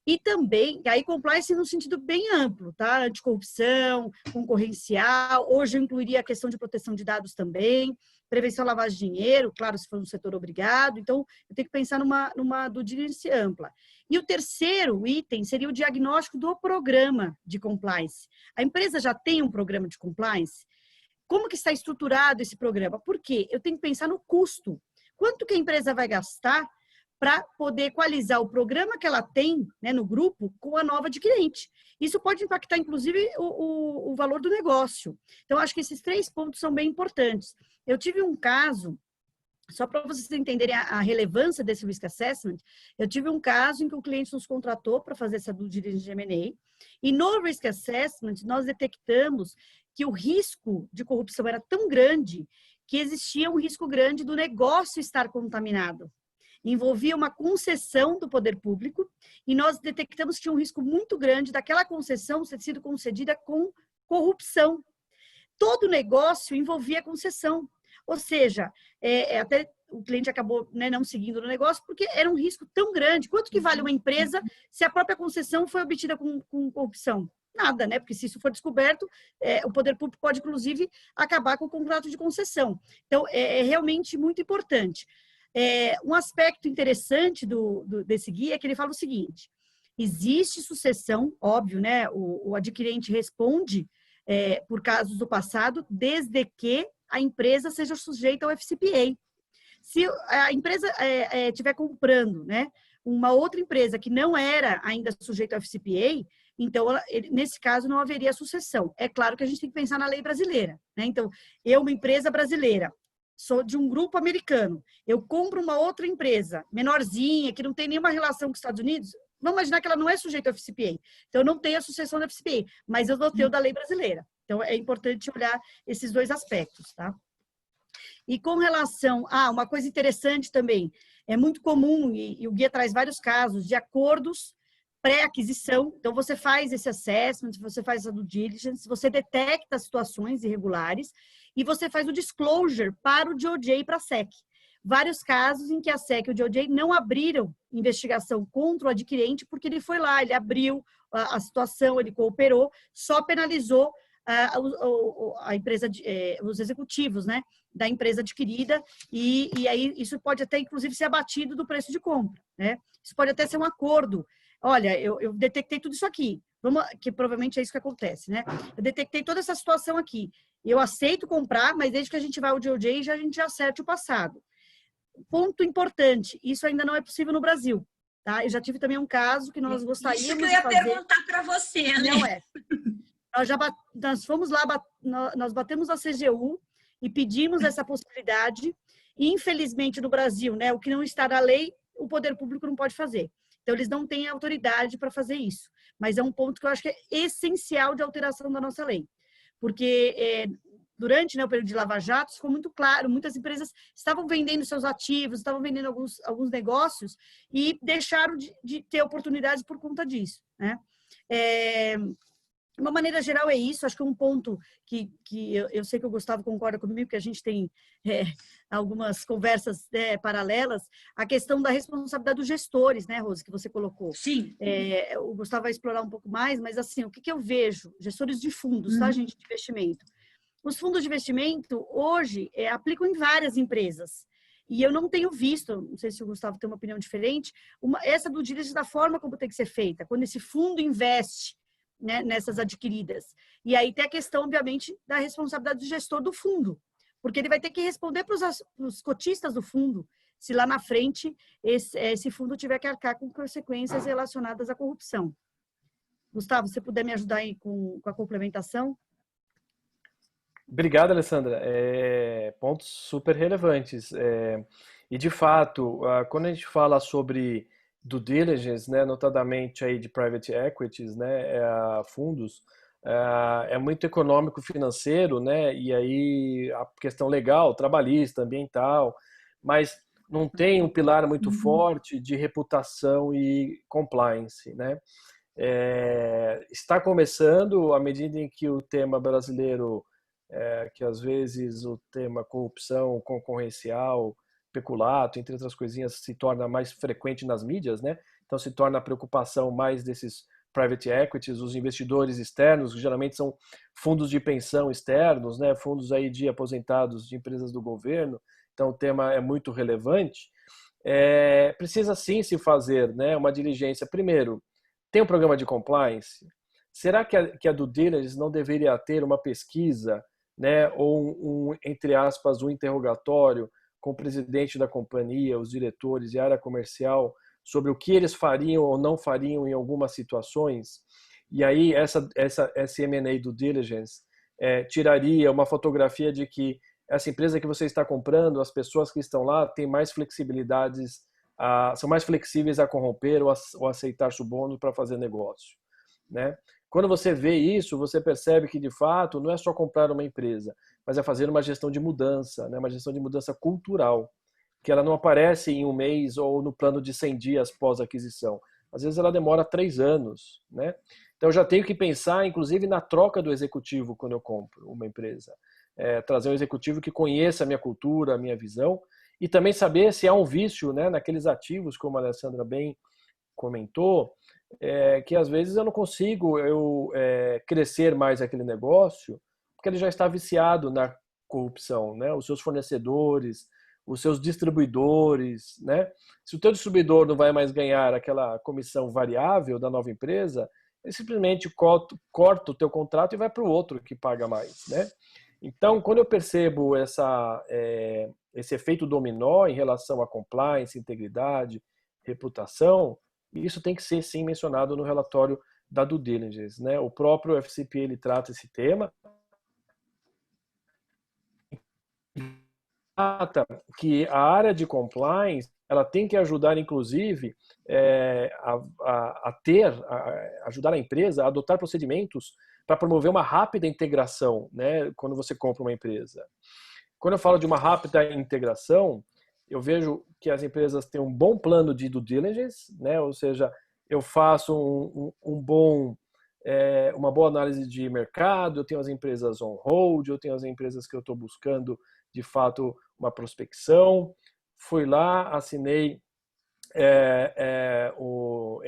e também, aí compliance no sentido bem amplo, tá? Anticorrupção, concorrencial, hoje eu incluiria a questão de proteção de dados também, prevenção à lavagem de dinheiro, claro, se for um setor obrigado, então eu tenho que pensar numa due diligence ampla. E o terceiro item seria o diagnóstico do programa de compliance. A empresa já tem um programa de compliance? Como que está estruturado esse programa? Por quê? Eu tenho que pensar no custo. Quanto que a empresa vai gastar para poder equalizar o programa que ela tem, né, no grupo com a nova adquirente. Isso pode impactar, inclusive, o valor do negócio. Então, acho que esses 3 pontos são bem importantes. Eu tive um caso, só para vocês entenderem a relevância desse risk assessment, eu tive um caso em que o cliente nos contratou para fazer essa due diligence de M&A, e no risk assessment nós detectamos que o risco de corrupção era tão grande que existia um risco grande do negócio estar contaminado. Envolvia uma concessão do poder público e nós detectamos que tinha um risco muito grande daquela concessão ter sido concedida com corrupção. Todo negócio envolvia concessão. Ou seja, até o cliente acabou, né, não seguindo no negócio porque era um risco tão grande. Quanto que vale uma empresa se a própria concessão foi obtida com corrupção? Nada, né? Porque se isso for descoberto, o poder público pode, inclusive, acabar com o contrato de concessão. Então, é realmente muito importante. Um aspecto interessante desse guia é que ele fala o seguinte: existe sucessão, óbvio, né? O adquirente responde por casos do passado, desde que a empresa seja sujeita ao FCPA. Se a empresa estiver comprando, né, uma outra empresa que não era ainda sujeita ao FCPA, então, nesse caso, não haveria sucessão. É claro que a gente tem que pensar na lei brasileira, né? Então, uma empresa brasileira, sou de um grupo americano, eu compro uma outra empresa menorzinha, que não tem nenhuma relação com os Estados Unidos, vamos imaginar que ela não é sujeita ao FCPA. Então, eu não tenho a sucessão do FCPA, mas eu vou ter o da lei brasileira. Então, é importante olhar esses 2 aspectos, tá? E com relação a uma coisa interessante também, é muito comum, e o guia traz vários casos, de acordos pré-aquisição. Então, você faz esse assessment, você faz a due diligence, você detecta situações irregulares e você faz o disclosure para o DOJ e para a SEC. Vários casos em que a SEC e o DOJ não abriram investigação contra o adquirente porque ele foi lá, ele abriu a situação, ele cooperou, só penalizou a empresa, os executivos, né, da empresa adquirida, e aí isso pode até, inclusive, ser abatido do preço de compra, né? Isso pode até ser um acordo. Olha, eu detectei tudo isso aqui, que provavelmente é isso que acontece, né? Eu detectei toda essa situação aqui, eu aceito comprar, mas desde que a gente vai ao DOJ, a gente já acerte o passado. Ponto importante, isso ainda não é possível no Brasil, tá? Eu já tive também um caso que nós gostaríamos de fazer. Isso que eu ia perguntar para você, né? Não é. Nós fomos lá, nós batemos a CGU e pedimos essa possibilidade, e infelizmente no Brasil, né, o que não está na lei, o poder público não pode fazer. Então, eles não têm autoridade para fazer isso. Mas é um ponto que eu acho que é essencial de alteração da nossa lei. Porque durante, né, o período de Lava Jato, ficou muito claro, muitas empresas estavam vendendo seus ativos, estavam vendendo alguns negócios e deixaram de ter oportunidades por conta disso, né? De uma maneira geral é isso, acho que um ponto que eu sei que o Gustavo concorda comigo, que a gente tem algumas conversas paralelas, a questão da responsabilidade dos gestores, né, Rose, que você colocou. Sim. O Gustavo vai explorar um pouco mais, mas assim, o que eu vejo? Gestores de fundos, tá, gente, de investimento. Os fundos de investimento, hoje, aplicam em várias empresas. E eu não tenho visto, não sei se o Gustavo tem uma opinião diferente, essa due diligence da forma como tem que ser feita. Quando esse fundo investe, né, nessas adquiridas. E aí tem a questão, obviamente, da responsabilidade do gestor do fundo, porque ele vai ter que responder para os cotistas do fundo, se lá na frente esse fundo tiver que arcar com consequências relacionadas à corrupção. Gustavo, se você puder me ajudar aí com a complementação. Obrigado, Alessandra. Pontos super relevantes. E, de fato, quando a gente fala sobre due diligence, né, notadamente aí de private equities, né, fundos, é muito econômico financeiro, né? E aí a questão legal, trabalhista, ambiental, mas não tem um pilar muito Uhum. forte de reputação e compliance, né? Está começando à medida em que o tema brasileiro, que às vezes o tema corrupção concorrencial, peculato, entre outras coisinhas, se torna mais frequente nas mídias, né? Então se torna a preocupação mais desses private equities, os investidores externos, que geralmente são fundos de pensão externos, né? Fundos aí de aposentados de empresas do governo. Então o tema é muito relevante. Precisa sim se fazer, né, uma diligência. Primeiro, tem um programa de compliance? Será que a due diligence não deveria ter uma pesquisa, né, ou entre aspas, um interrogatório com o presidente da companhia, os diretores e a área comercial sobre o que eles fariam ou não fariam em algumas situações? E aí essa M&A due diligence tiraria uma fotografia de que essa empresa que você está comprando, as pessoas que estão lá têm mais flexibilidades, são mais flexíveis a corromper ou aceitar suborno para fazer negócio, né? Quando você vê isso, você percebe que, de fato, não é só comprar uma empresa, mas é fazer uma gestão de mudança, né? Uma gestão de mudança cultural, que ela não aparece em um mês ou no plano de 100 dias pós-aquisição. Às vezes ela demora 3 anos, né? Então eu já tenho que pensar, inclusive, na troca do executivo quando eu compro uma empresa. Trazer um executivo que conheça a minha cultura, a minha visão, e também saber se há um vício, né, naqueles ativos, como a Alessandra bem comentou, que às vezes eu não consigo crescer mais aquele negócio, porque ele já está viciado na corrupção, né? Os seus fornecedores, os seus distribuidores, né? Se o teu distribuidor não vai mais ganhar aquela comissão variável da nova empresa, ele simplesmente corta o teu contrato e vai para o outro que paga mais, né? Então, quando eu percebo esse efeito dominó em relação a compliance, integridade, reputação, isso tem que ser, sim, mencionado no relatório da due diligence, né? O próprio FCP, ele trata esse tema, que a área de compliance, ela tem que ajudar, inclusive, ajudar a empresa a adotar procedimentos para promover uma rápida integração, né, quando você compra uma empresa. Quando eu falo de uma rápida integração, eu vejo que as empresas têm um bom plano de due diligence, né? Ou seja, eu faço uma boa análise de mercado, eu tenho as empresas on hold, eu tenho as empresas que eu estou buscando, de fato, uma prospecção. Fui lá, assinei o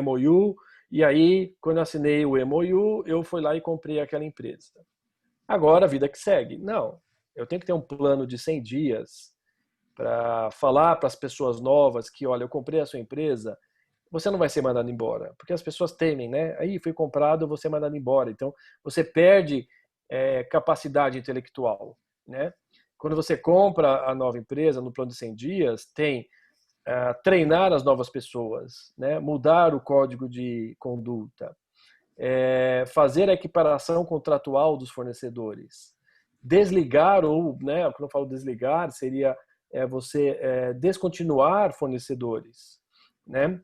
MOU, e aí, quando eu assinei o MOU, eu fui lá e comprei aquela empresa. Agora, a vida que segue. Não, eu tenho que ter um plano de 100 dias para falar para as pessoas novas que, olha, eu comprei a sua empresa, você não vai ser mandado embora, porque as pessoas temem, né? Aí foi comprado, você é mandado embora. Então, você perde capacidade intelectual, né? Quando você compra a nova empresa no plano de 100 dias, tem treinar as novas pessoas, né? Mudar o código de conduta, fazer a equiparação contratual dos fornecedores, desligar ou, né, quando eu falo desligar, seria você descontinuar fornecedores, né?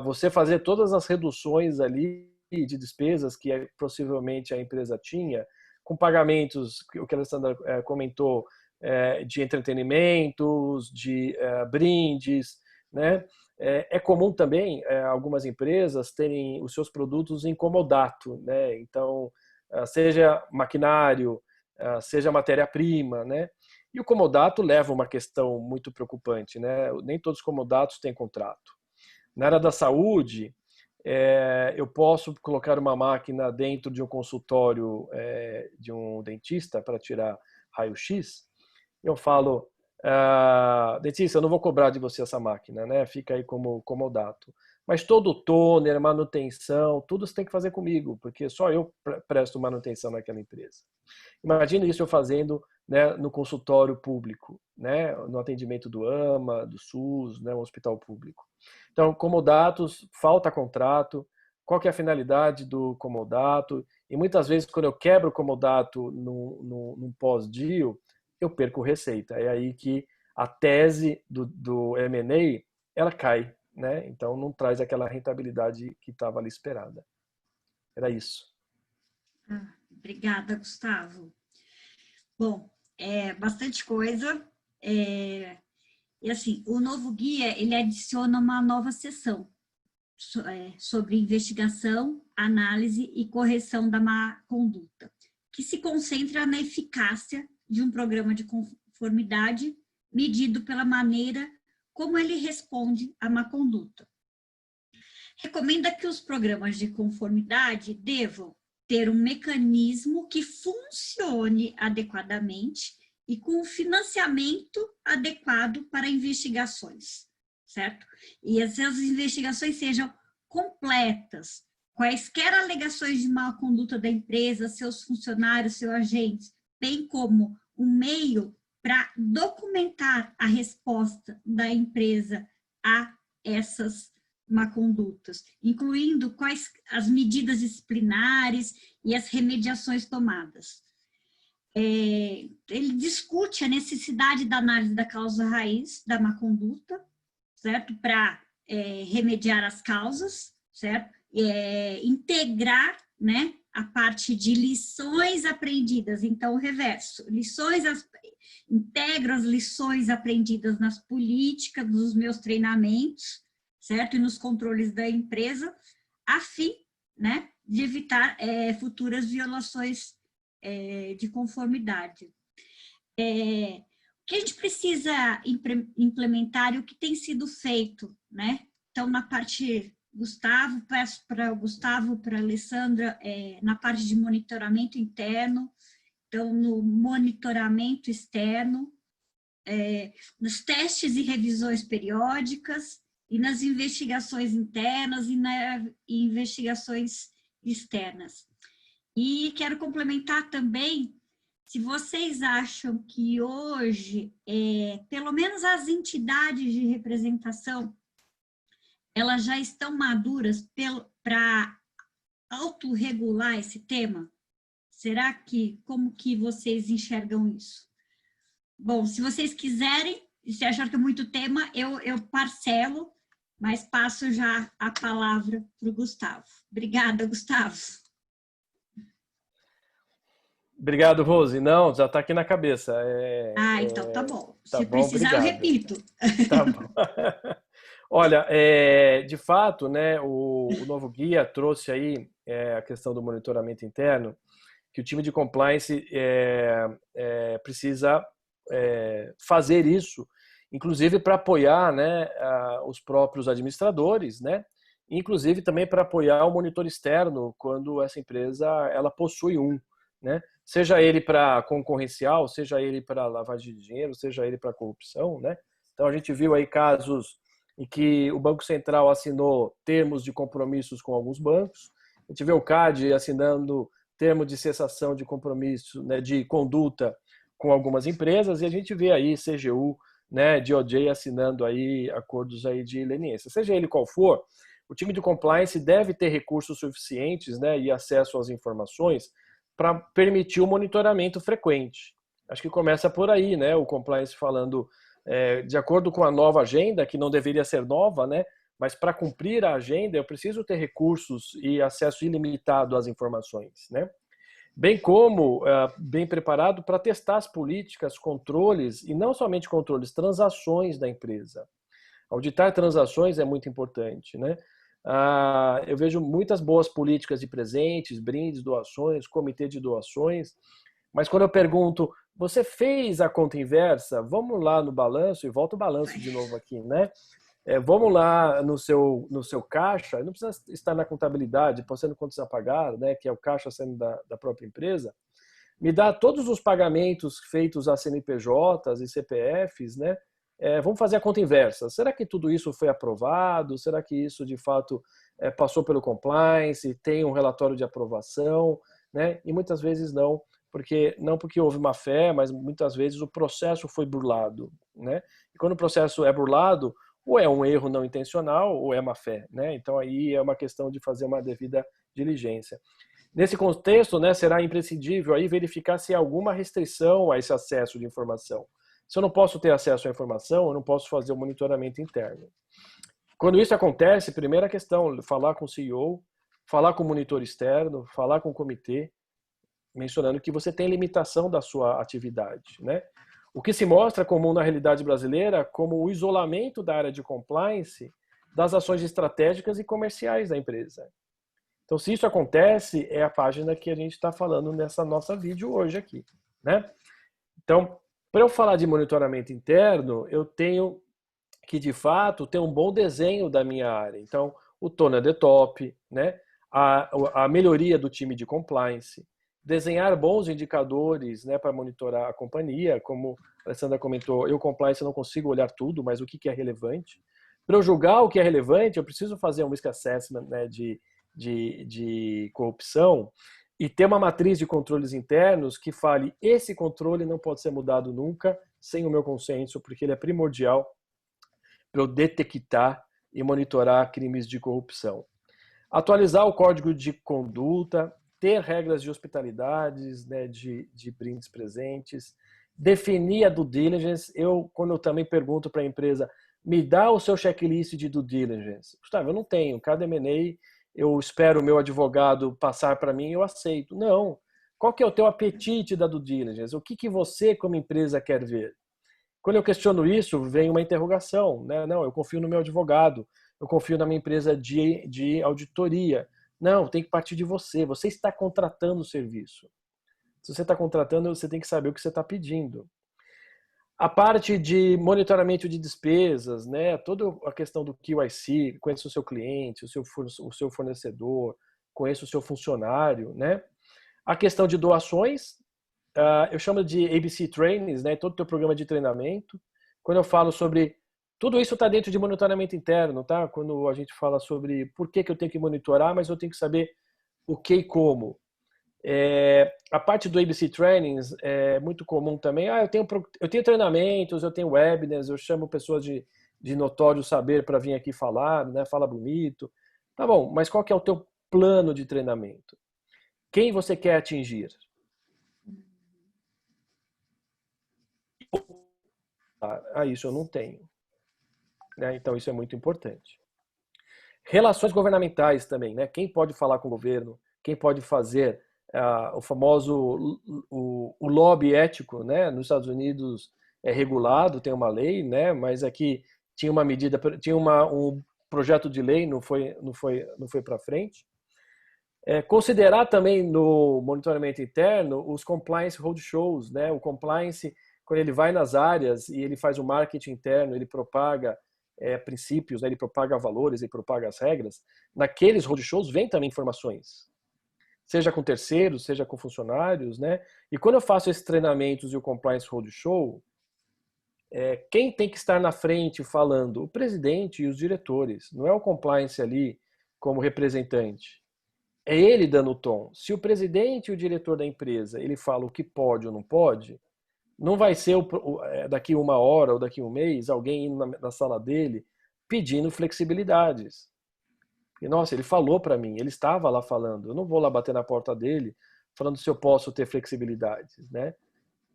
Você fazer todas as reduções ali de despesas que possivelmente a empresa tinha, com pagamentos, o que a Alessandra comentou, de entretenimentos, de brindes, né? É comum também algumas empresas terem os seus produtos em comodato, né? Então, seja maquinário, seja matéria-prima, né? E o comodato leva uma questão muito preocupante, né? Nem todos os comodatos têm contrato. Na área da saúde, eu posso colocar uma máquina dentro de um consultório de um dentista para tirar raio-x. Eu falo, dentista, eu não vou cobrar de você essa máquina, né? Fica aí como comodato. Mas todo o toner, manutenção, tudo você tem que fazer comigo, porque só eu presto manutenção naquela empresa. Imagina isso eu fazendo, né, no consultório público, né, no atendimento do AMA, do SUS, né, um hospital público. Então, comodatos, falta contrato, qual que é a finalidade do comodato? E muitas vezes, quando eu quebro o comodato num pós-deal, eu perco receita. É aí que a tese do M&A, ela cai, né? Então, não traz aquela rentabilidade que estava ali esperada. Era isso. Obrigada, Gustavo. Bom, bastante coisa. E assim, o novo guia, ele adiciona uma nova seção sobre investigação, análise e correção da má conduta, que se concentra na eficácia de um programa de conformidade medido pela maneira como ele responde à má conduta. Recomenda que os programas de conformidade devam ter um mecanismo que funcione adequadamente e com o financiamento adequado para investigações, certo? E essas investigações sejam completas, quaisquer alegações de má conduta da empresa, seus funcionários, seus agentes, bem como um meio para documentar a resposta da empresa a essas má condutas, incluindo quais as medidas disciplinares e as remediações tomadas. Ele discute a necessidade da análise da causa raiz da má conduta, certo? Para remediar as causas, certo? Integrar, né, a parte de lições aprendidas, então o reverso, integro as lições aprendidas nas políticas, nos meus treinamentos, certo? E nos controles da empresa, a fim, né, de evitar futuras violações de conformidade. O que a gente precisa implementar e o que tem sido feito, né? Então, na parte, Gustavo, peço para o Gustavo, para a Alessandra, na parte de monitoramento interno, então, no monitoramento externo, nos testes e revisões periódicas, e nas investigações internas e nas investigações externas. E quero complementar também, se vocês acham que hoje, pelo menos as entidades de representação, elas já estão maduras para autorregular esse tema? Será que, como que vocês enxergam isso? Bom, se vocês quiserem, se achar que é muito tema, eu parcelo, mas passo já a palavra para o Gustavo. Obrigada, Gustavo. Obrigado, Rose. Não, já está aqui na cabeça. Então tá bom. Tá Se bom, precisar, obrigado. eu repito. Tá bom. Olha, de fato, né, o novo guia trouxe aí a questão do monitoramento interno, que o time de compliance precisa fazer isso, inclusive para apoiar, né, os próprios administradores, né, inclusive também para apoiar o monitor externo quando essa empresa ela possui né, seja ele para concorrencial, seja ele para lavagem de dinheiro, seja ele para corrupção, né. Então a gente viu aí casos em que o Banco Central assinou termos de compromissos com alguns bancos, a gente vê o CAD assinando termo de cessação de compromisso, né, de conduta com algumas empresas, e a gente vê aí CGU, né, DOJ assinando aí acordos aí de leniência. Seja ele qual for, o time de compliance deve ter recursos suficientes, né, e acesso às informações para permitir o monitoramento frequente. Acho que começa por aí, né, o compliance falando de acordo com a nova agenda, que não deveria ser nova, né, mas para cumprir a agenda eu preciso ter recursos e acesso ilimitado às informações, né? Bem como bem preparado para testar as políticas, controles, e não somente controles, transações da empresa. Auditar transações é muito importante, né? Eu vejo muitas boas políticas de presentes, brindes, doações, comitê de doações, mas quando eu pergunto, você fez a conta inversa? Vamos lá no balanço, e volta o balanço de novo aqui, né? Vamos lá no seu caixa, não precisa estar na contabilidade, postando quantos a pagar, né, que é o caixa sendo da própria empresa, me dá todos os pagamentos feitos a CNPJs e CPFs, né? Vamos fazer a conta inversa. Será que tudo isso foi aprovado? Será que isso, de fato, passou pelo compliance? Tem um relatório de aprovação? Né? E muitas vezes não porque houve má fé, mas muitas vezes o processo foi burlado. Né? E quando o processo é burlado, ou é um erro não intencional, ou é má fé. Né? Então, aí é uma questão de fazer uma devida diligência. Nesse contexto, né, será imprescindível aí verificar se há alguma restrição a esse acesso de informação. Se eu não posso ter acesso à informação, eu não posso fazer o monitoramento interno. Quando isso acontece, primeira questão, falar com o CEO, falar com o monitor externo, falar com o comitê, mencionando que você tem limitação da sua atividade, né? O que se mostra comum na realidade brasileira como o isolamento da área de compliance das ações estratégicas e comerciais da empresa. Então, se isso acontece, é a página que a gente está falando nessa nossa vídeo hoje aqui, né? Então, para eu falar de monitoramento interno, eu tenho que, de fato, ter um bom desenho da minha área. Então, o tone at the top, né? A melhoria do time de compliance, desenhar bons indicadores, né, para monitorar a companhia, como a Alessandra comentou, eu compliance não consigo olhar tudo, mas o que é relevante. Para eu julgar o que é relevante, eu preciso fazer um risk assessment, né, de corrupção e ter uma matriz de controles internos que fale esse controle não pode ser mudado nunca sem o meu consenso, porque ele é primordial para eu detectar e monitorar crimes de corrupção. Atualizar o código de conduta, ter regras de hospitalidades, né, de brindes presentes, definir a due diligence. Quando eu também pergunto para a empresa, me dá o seu checklist de due diligence. Gustavo, eu não tenho. Cada M&A, eu espero o meu advogado passar para mim e eu aceito. Não. Qual que é o teu apetite da due diligence? O que você, como empresa, quer ver? Quando eu questiono isso, vem uma interrogação, né? Não, eu confio no meu advogado, eu confio na minha empresa de auditoria. Não, tem que partir de você. Você está contratando o serviço. Se você está contratando, você tem que saber o que você está pedindo. A parte de monitoramento de despesas, né? Toda a questão do QIC, conheça o seu cliente, o seu fornecedor, conheça o seu funcionário, né? A questão de doações, eu chamo de ABC Trainings, né? Todo o teu programa de treinamento. Quando eu falo sobre... Tudo isso está dentro de monitoramento interno, tá? Quando a gente fala sobre por que eu tenho que monitorar, mas eu tenho que saber o que e como. A parte do ABC Trainings é muito comum também. Eu tenho treinamentos, eu tenho webinars, eu chamo pessoas de notório saber para vir aqui falar, né? Fala bonito. Tá bom, mas qual que é o teu plano de treinamento? Quem você quer atingir? Isso eu não tenho. Né? Então isso é muito importante. Relações governamentais também, né? Quem pode falar com o governo? Quem pode fazer o famoso o lobby ético, né? Nos Estados Unidos é regulado, tem uma lei, né? Mas aqui tinha uma medida, tinha um projeto de lei, não foi para frente. Considerar também no monitoramento interno os compliance roadshows, né? O compliance, quando ele vai nas áreas e ele faz o marketing interno, ele propaga princípios, né? Ele propaga valores, ele propaga as regras. Naqueles roadshows vem também informações, seja com terceiros, seja com funcionários, né? E quando eu faço esses treinamentos e o compliance roadshow, quem tem que estar na frente falando? O presidente e os diretores. Não é o compliance ali como representante. É ele dando o tom. Se o presidente e o diretor da empresa ele fala o que pode ou não pode, não vai ser daqui uma hora ou daqui um mês alguém indo na sala dele pedindo flexibilidades. E, nossa, ele falou para mim, ele estava lá falando, eu não vou lá bater na porta dele falando se eu posso ter flexibilidades, né?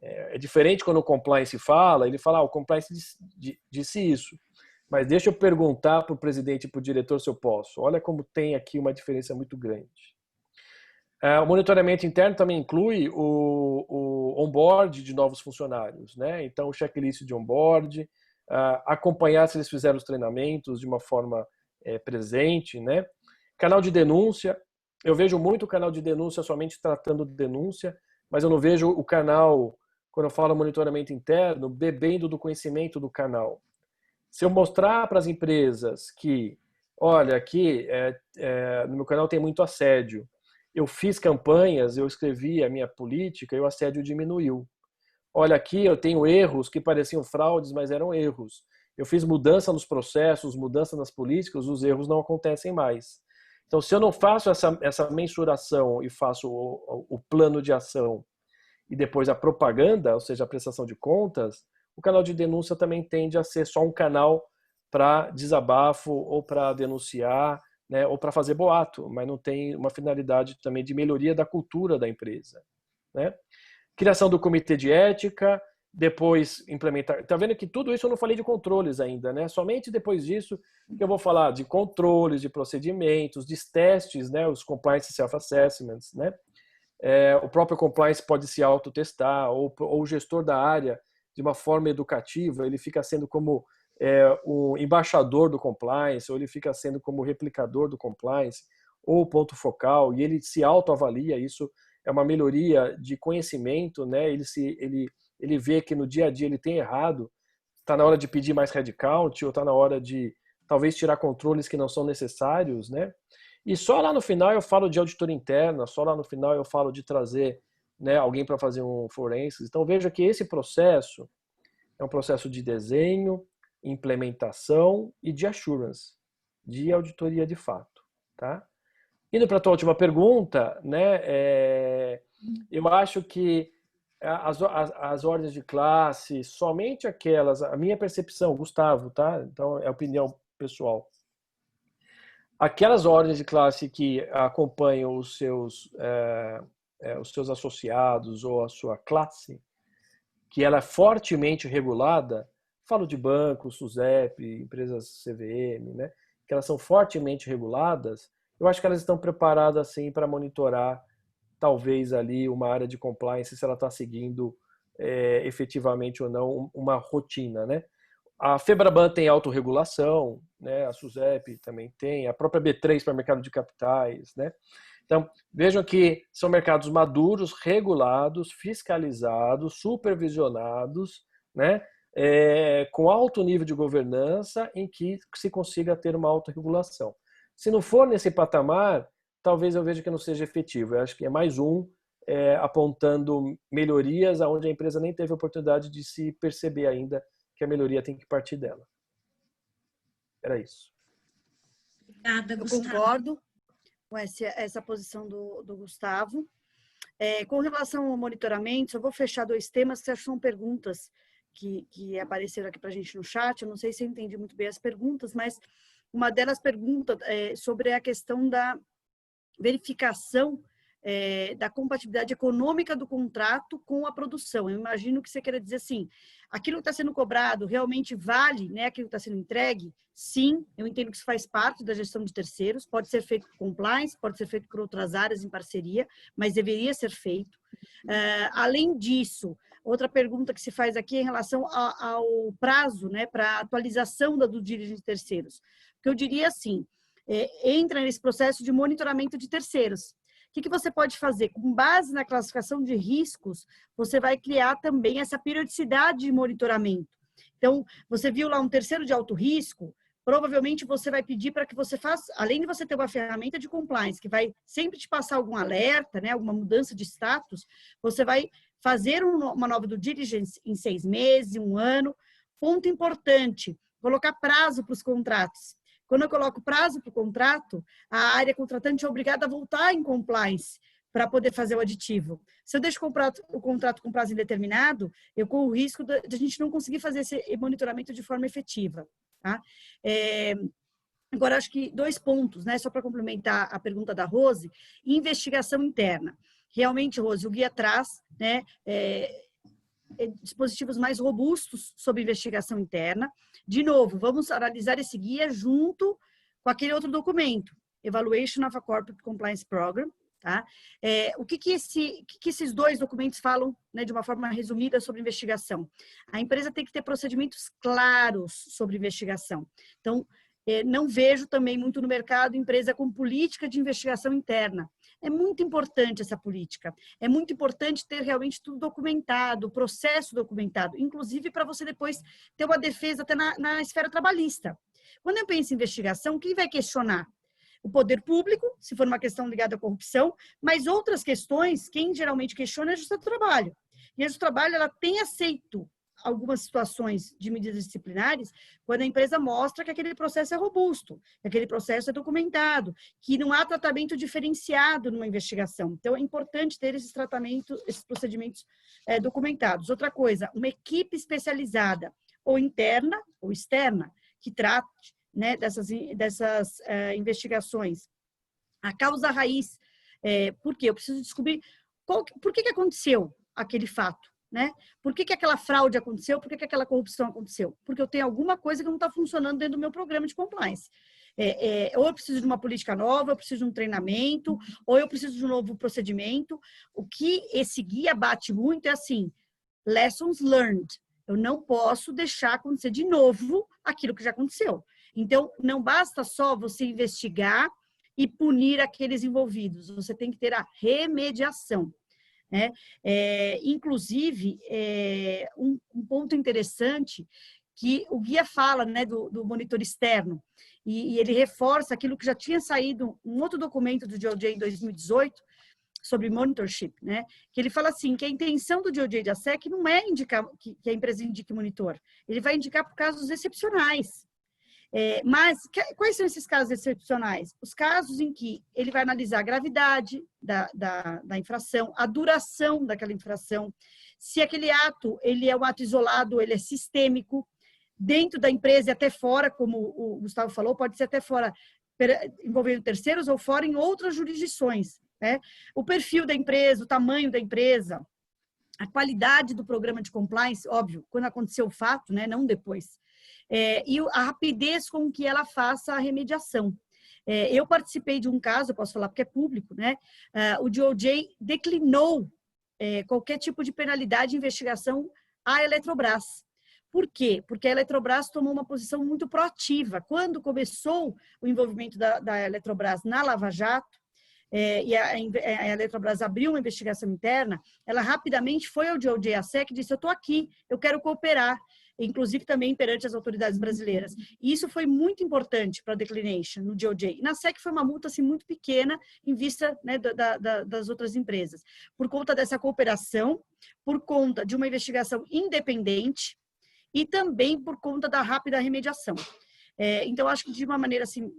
É diferente quando o compliance fala, ele fala, o compliance disse isso, mas deixa eu perguntar para o presidente e para o diretor se eu posso. Olha como tem aqui uma diferença muito grande. O monitoramento interno também inclui o onboard de novos funcionários, né? Então, o checklist de onboard, acompanhar se eles fizeram os treinamentos de uma forma presente, né? Canal de denúncia, eu vejo muito o canal de denúncia somente tratando de denúncia, mas eu não vejo o canal, quando eu falo monitoramento interno, bebendo do conhecimento do canal. Se eu mostrar para as empresas que, olha, aqui no meu canal tem muito assédio, eu fiz campanhas, eu escrevi a minha política e o assédio diminuiu. Olha, aqui eu tenho erros que pareciam fraudes, mas eram erros. Eu fiz mudança nos processos, mudança nas políticas, os erros não acontecem mais. Então, se eu não faço essa mensuração e faço o plano de ação e depois a propaganda, ou seja, a prestação de contas, o canal de denúncia também tende a ser só um canal para desabafo ou para denunciar, né, ou para fazer boato, mas não tem uma finalidade também de melhoria da cultura da empresa, né? Criação do comitê de ética, depois implementar... Tá vendo que tudo isso eu não falei de controles ainda, né? Somente depois disso que eu vou falar de controles, de procedimentos, de testes, né? Os compliance self-assessments, né? o próprio compliance pode se autotestar, ou o gestor da área, de uma forma educativa, ele fica sendo como o embaixador do compliance, ou ele fica sendo como replicador do compliance, ou ponto focal, e ele se autoavalia. Isso é uma melhoria de conhecimento, né? Ele vê que no dia a dia ele tem errado, está na hora de pedir mais headcount, ou está na hora de talvez tirar controles que não são necessários, né? E só lá no final eu falo de auditoria interna, só lá no final eu falo de trazer, né, alguém para fazer um forensics. Então veja que esse processo é um processo de desenho, implementação e de assurance, de auditoria de fato, tá? Indo para a tua última pergunta, né, eu acho que as ordens de classe, somente aquelas, a minha percepção, Gustavo, tá? Então é opinião pessoal. Aquelas ordens de classe que acompanham os seus associados ou a sua classe, que ela é fortemente regulada, falo de bancos, SUSEP, empresas CVM, né? Que elas são fortemente reguladas, eu acho que elas estão preparadas assim para monitorar talvez ali uma área de compliance, se ela está seguindo efetivamente ou não uma rotina, né? A Febraban tem autorregulação, né? A SUSEP também tem, a própria B3 para mercado de capitais, né? Então, vejam que são mercados maduros, regulados, fiscalizados, supervisionados, né? Com alto nível de governança em que se consiga ter uma autorregulação. Se não for nesse patamar, talvez eu veja que não seja efetivo. Eu acho que é mais apontando melhorias onde a empresa nem teve a oportunidade de se perceber ainda que a melhoria tem que partir dela. Era isso. Obrigada, Gustavo. Eu concordo com essa posição do Gustavo. Com relação ao monitoramento, eu vou fechar 2 temas que são perguntas que apareceram aqui para a gente no chat. Eu não sei se eu entendi muito bem as perguntas, mas uma delas pergunta sobre a questão da verificação da compatibilidade econômica do contrato com a produção. Eu imagino que você queira dizer assim, aquilo que está sendo cobrado realmente vale, né, aquilo que está sendo entregue? Sim, eu entendo que isso faz parte da gestão de terceiros, pode ser feito por compliance, pode ser feito por outras áreas em parceria, mas deveria ser feito. Além disso, outra pergunta que se faz aqui é em relação ao prazo, né, para atualização da due diligence de terceiros. Porque eu diria assim, entra nesse processo de monitoramento de terceiros. O que você pode fazer? Com base na classificação de riscos, você vai criar também essa periodicidade de monitoramento. Então, você viu lá um terceiro de alto risco, provavelmente você vai pedir para que você faça, além de você ter uma ferramenta de compliance, que vai sempre te passar algum alerta, né, alguma mudança de status, você vai fazer uma nova due diligence em 6 meses, 1 ano. Ponto importante, colocar prazo para os contratos. Quando eu coloco prazo para o contrato, a área contratante é obrigada a voltar em compliance para poder fazer o aditivo. Se eu deixo o contrato com prazo indeterminado, eu corro o risco de a gente não conseguir fazer esse monitoramento de forma efetiva. Tá? Agora, acho que 2 pontos, né? Só para complementar a pergunta da Rose, investigação interna. Realmente, Rose, o guia traz, né, dispositivos mais robustos sobre investigação interna. De novo, vamos analisar esse guia junto com aquele outro documento, Evaluation of a Corporate Compliance Program. Tá? O que esses 2 documentos falam, né, de uma forma resumida sobre investigação? A empresa tem que ter procedimentos claros sobre investigação. Então, não vejo também muito no mercado empresa com política de investigação interna. É muito importante essa política. É muito importante ter realmente tudo documentado, o processo documentado, inclusive para você depois ter uma defesa até na esfera trabalhista. Quando eu penso em investigação, quem vai questionar? O poder público, se for uma questão ligada à corrupção, mas outras questões, quem geralmente questiona é a Justiça do Trabalho. E a Justiça do Trabalho, ela tem aceito algumas situações de medidas disciplinares quando a empresa mostra que aquele processo é robusto, que aquele processo é documentado, que não há tratamento diferenciado numa investigação. Então, é importante ter esses tratamentos, esses procedimentos documentados. Outra coisa, uma equipe especializada, ou interna ou externa, que trate, né, dessas investigações. A causa raiz, por quê? Eu preciso descobrir por que aconteceu aquele fato. Né? Por que aquela fraude aconteceu? Por que aquela corrupção aconteceu? Porque eu tenho alguma coisa que não está funcionando dentro do meu programa de compliance. Ou eu preciso de uma política nova, eu preciso de um treinamento, ou eu preciso de um novo procedimento. O que esse guia bate muito é assim, lessons learned. Eu não posso deixar acontecer de novo aquilo que já aconteceu. Então, não basta só você investigar e punir aqueles envolvidos. Você tem que ter a remediação. Né? Inclusive, um ponto interessante que o guia fala, né, do monitor externo, e ele reforça aquilo que já tinha saído um outro documento do DOJ em 2018, sobre monitorship, né? Que ele fala assim, que a intenção do DOJ da SEC não é indicar que a empresa indique monitor, ele vai indicar por casos excepcionais. Mas quais são esses casos excepcionais? Os casos em que ele vai analisar a gravidade da infração, a duração daquela infração, se aquele ato ele é um ato isolado, ele é sistêmico, dentro da empresa e até fora, como o Gustavo falou, pode ser até fora, envolvendo terceiros ou fora em outras jurisdições. Né? O perfil da empresa, o tamanho da empresa, a qualidade do programa de compliance, óbvio, quando aconteceu o fato, né, não depois. E a rapidez com que ela faça a remediação. Eu participei de um caso, eu posso falar porque é público, né? O DOJ declinou qualquer tipo de penalidade de investigação à Eletrobras. Por quê? Porque a Eletrobras tomou uma posição muito proativa. Quando começou o envolvimento da Eletrobras na Lava Jato, e a Eletrobras abriu uma investigação interna, ela rapidamente foi ao DOJ, à SEC, e disse, eu estou aqui, eu quero cooperar, inclusive também perante as autoridades brasileiras. E isso foi muito importante para a declination no DOJ. E na SEC foi uma multa assim, muito pequena em vista, né, das outras empresas. Por conta dessa cooperação, por conta de uma investigação independente e também por conta da rápida remediação. Então, acho que de uma maneira assim,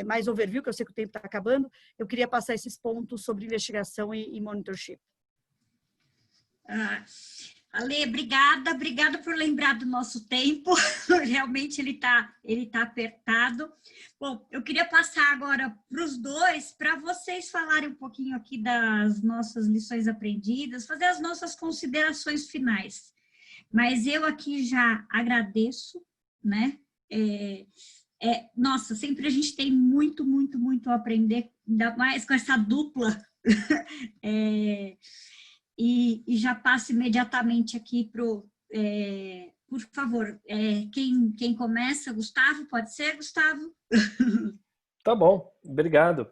mais overview, que eu sei que o tempo está acabando, eu queria passar esses pontos sobre investigação e monitorship. Ale, obrigada por lembrar do nosso tempo, realmente ele tá apertado. Bom, eu queria passar agora para os dois, para vocês falarem um pouquinho aqui das nossas lições aprendidas, fazer as nossas considerações finais. Mas eu aqui já agradeço, né? Nossa, sempre a gente tem muito a aprender, ainda mais com essa dupla. E já passo imediatamente aqui por favor, quem começa? Gustavo, pode ser, Gustavo? Tá bom, obrigado.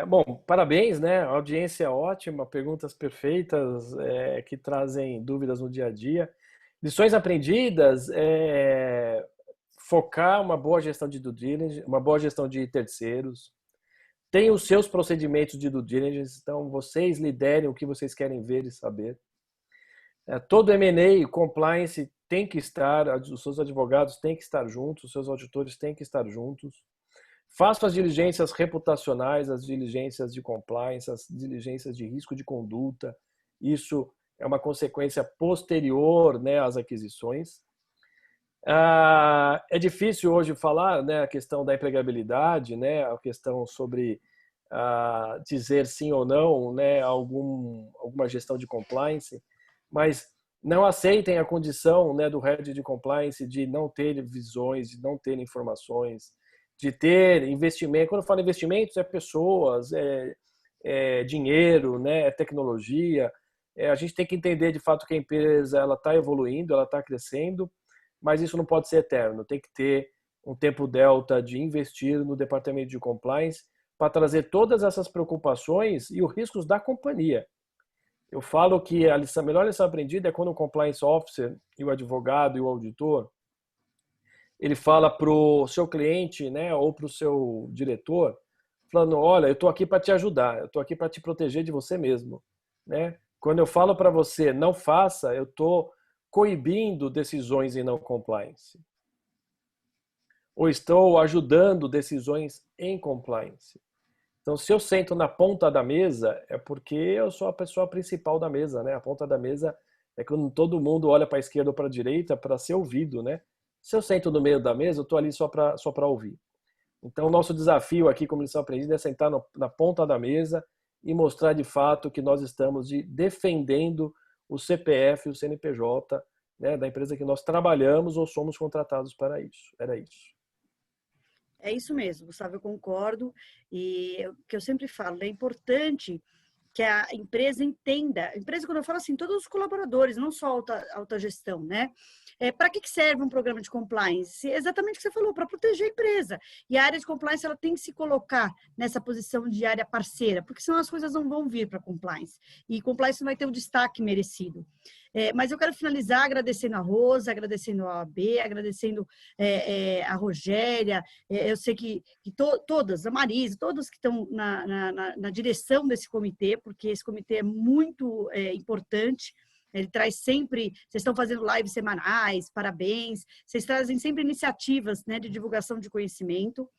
Bom, parabéns, né? Audiência ótima, perguntas perfeitas que trazem dúvidas no dia a dia. Lições aprendidas, focar uma boa gestão de due diligence, uma boa gestão de terceiros. Tem os seus procedimentos de due diligence, então vocês liderem o que vocês querem ver e saber. Todo M&A, compliance tem que estar, os seus advogados têm que estar juntos, os seus auditores têm que estar juntos. Faça as diligências reputacionais, as diligências de compliance, as diligências de risco de conduta. Isso é uma consequência posterior, né, às aquisições. É difícil hoje falar, né, a questão da empregabilidade, né, a questão sobre dizer sim ou não, né, alguma gestão de compliance, mas não aceitem a condição, né, do head de compliance de não ter visões, de não ter informações, de ter investimento. Quando eu falo investimentos, é pessoas, é dinheiro, né, é tecnologia. A gente tem que entender de fato que a empresa ela está evoluindo, ela está crescendo, mas isso não pode ser eterno. Tem que ter um tempo delta de investir no departamento de compliance para trazer todas essas preocupações e os riscos da companhia. Eu falo que a melhor lição aprendida é quando o compliance officer e o advogado e o auditor ele fala para o seu cliente, né, ou para o seu diretor, falando, olha, eu estou aqui para te ajudar, eu estou aqui para te proteger de você mesmo. Né? Quando eu falo para você, não faça, eu estou coibindo decisões em não compliance. Ou estou ajudando decisões em compliance. Então, se eu sento na ponta da mesa, é porque eu sou a pessoa principal da mesa. Né? A ponta da mesa é quando todo mundo olha para a esquerda ou para a direita para ser ouvido, né? Se eu sento no meio da mesa, eu estou ali só para ouvir. Então, o nosso desafio aqui, como lição aprendida, é sentar na ponta da mesa e mostrar de fato que nós estamos defendendo o CPF e o CNPJ, né, da empresa que nós trabalhamos ou somos contratados para isso. Era isso. É isso mesmo, Gustavo, eu concordo. E o que eu sempre falo, é importante que a empresa entenda. A empresa, quando eu falo assim, todos os colaboradores, não só a alta gestão, né? Para que serve um programa de compliance? Exatamente o que você falou, para proteger a empresa. E a área de compliance, ela tem que se colocar nessa posição de área parceira, porque senão as coisas não vão vir para compliance. E compliance não vai ter o destaque merecido. Mas eu quero finalizar agradecendo a Rosa, agradecendo a OAB, agradecendo a Rogéria, eu sei que todas, a Marisa, todas que estão na direção desse comitê, porque esse comitê é muito importante. Ele traz sempre, vocês estão fazendo lives semanais, parabéns, vocês trazem sempre iniciativas, né, de divulgação de conhecimento.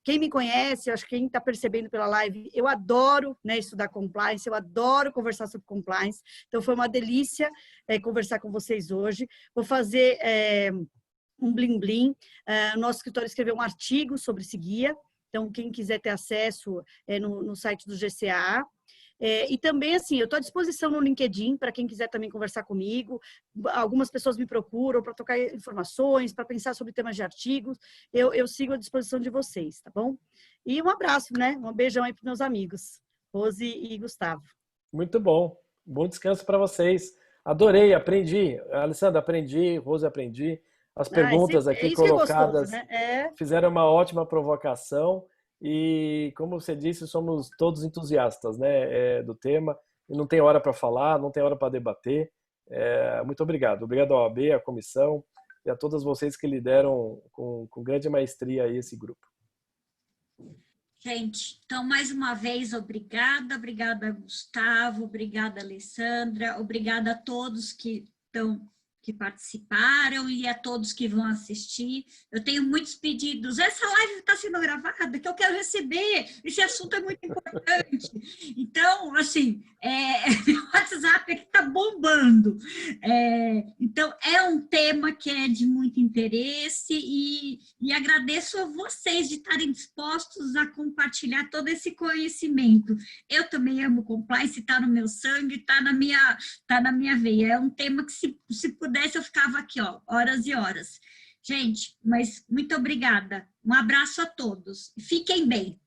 Quem me conhece, acho que quem está percebendo pela live, eu adoro, né, estudar compliance, eu adoro conversar sobre compliance, então foi uma delícia conversar com vocês hoje. Vou fazer um Blim Blim, nosso escritório escreveu um artigo sobre esse guia, então quem quiser ter acesso no site do GCA. E também, assim, eu estou à disposição no LinkedIn para quem quiser também conversar comigo. Algumas pessoas me procuram para trocar informações, para pensar sobre temas de artigos. Eu sigo à disposição de vocês, tá bom? E um abraço, né? Um beijão aí para meus amigos, Rose e Gustavo. Muito bom. Bom descanso para vocês. Adorei, aprendi. Alessandra, aprendi. Rose, aprendi. As perguntas aqui colocadas fizeram uma ótima provocação. E, como você disse, somos todos entusiastas, né, do tema. E não tem hora para falar, não tem hora para debater. Muito obrigado. Obrigado à OAB, à comissão e a todas vocês que lideram com grande maestria aí esse grupo. Gente, então, mais uma vez, obrigada. Obrigada, Gustavo. Obrigada, Alessandra. Obrigada a todos que participaram e a todos que vão assistir. Eu tenho muitos pedidos. Essa live está sendo gravada, que eu quero receber. Esse assunto é muito importante. Então, assim, o WhatsApp aqui está bombando. Então, é um tema que é de muito interesse e agradeço a vocês de estarem dispostos a compartilhar todo esse conhecimento. Eu também amo compliance, está no meu sangue, está na minha veia. É um tema que, se pudesse, eu ficava aqui, ó, horas e horas. Gente, mas muito obrigada. Um abraço a todos. Fiquem bem.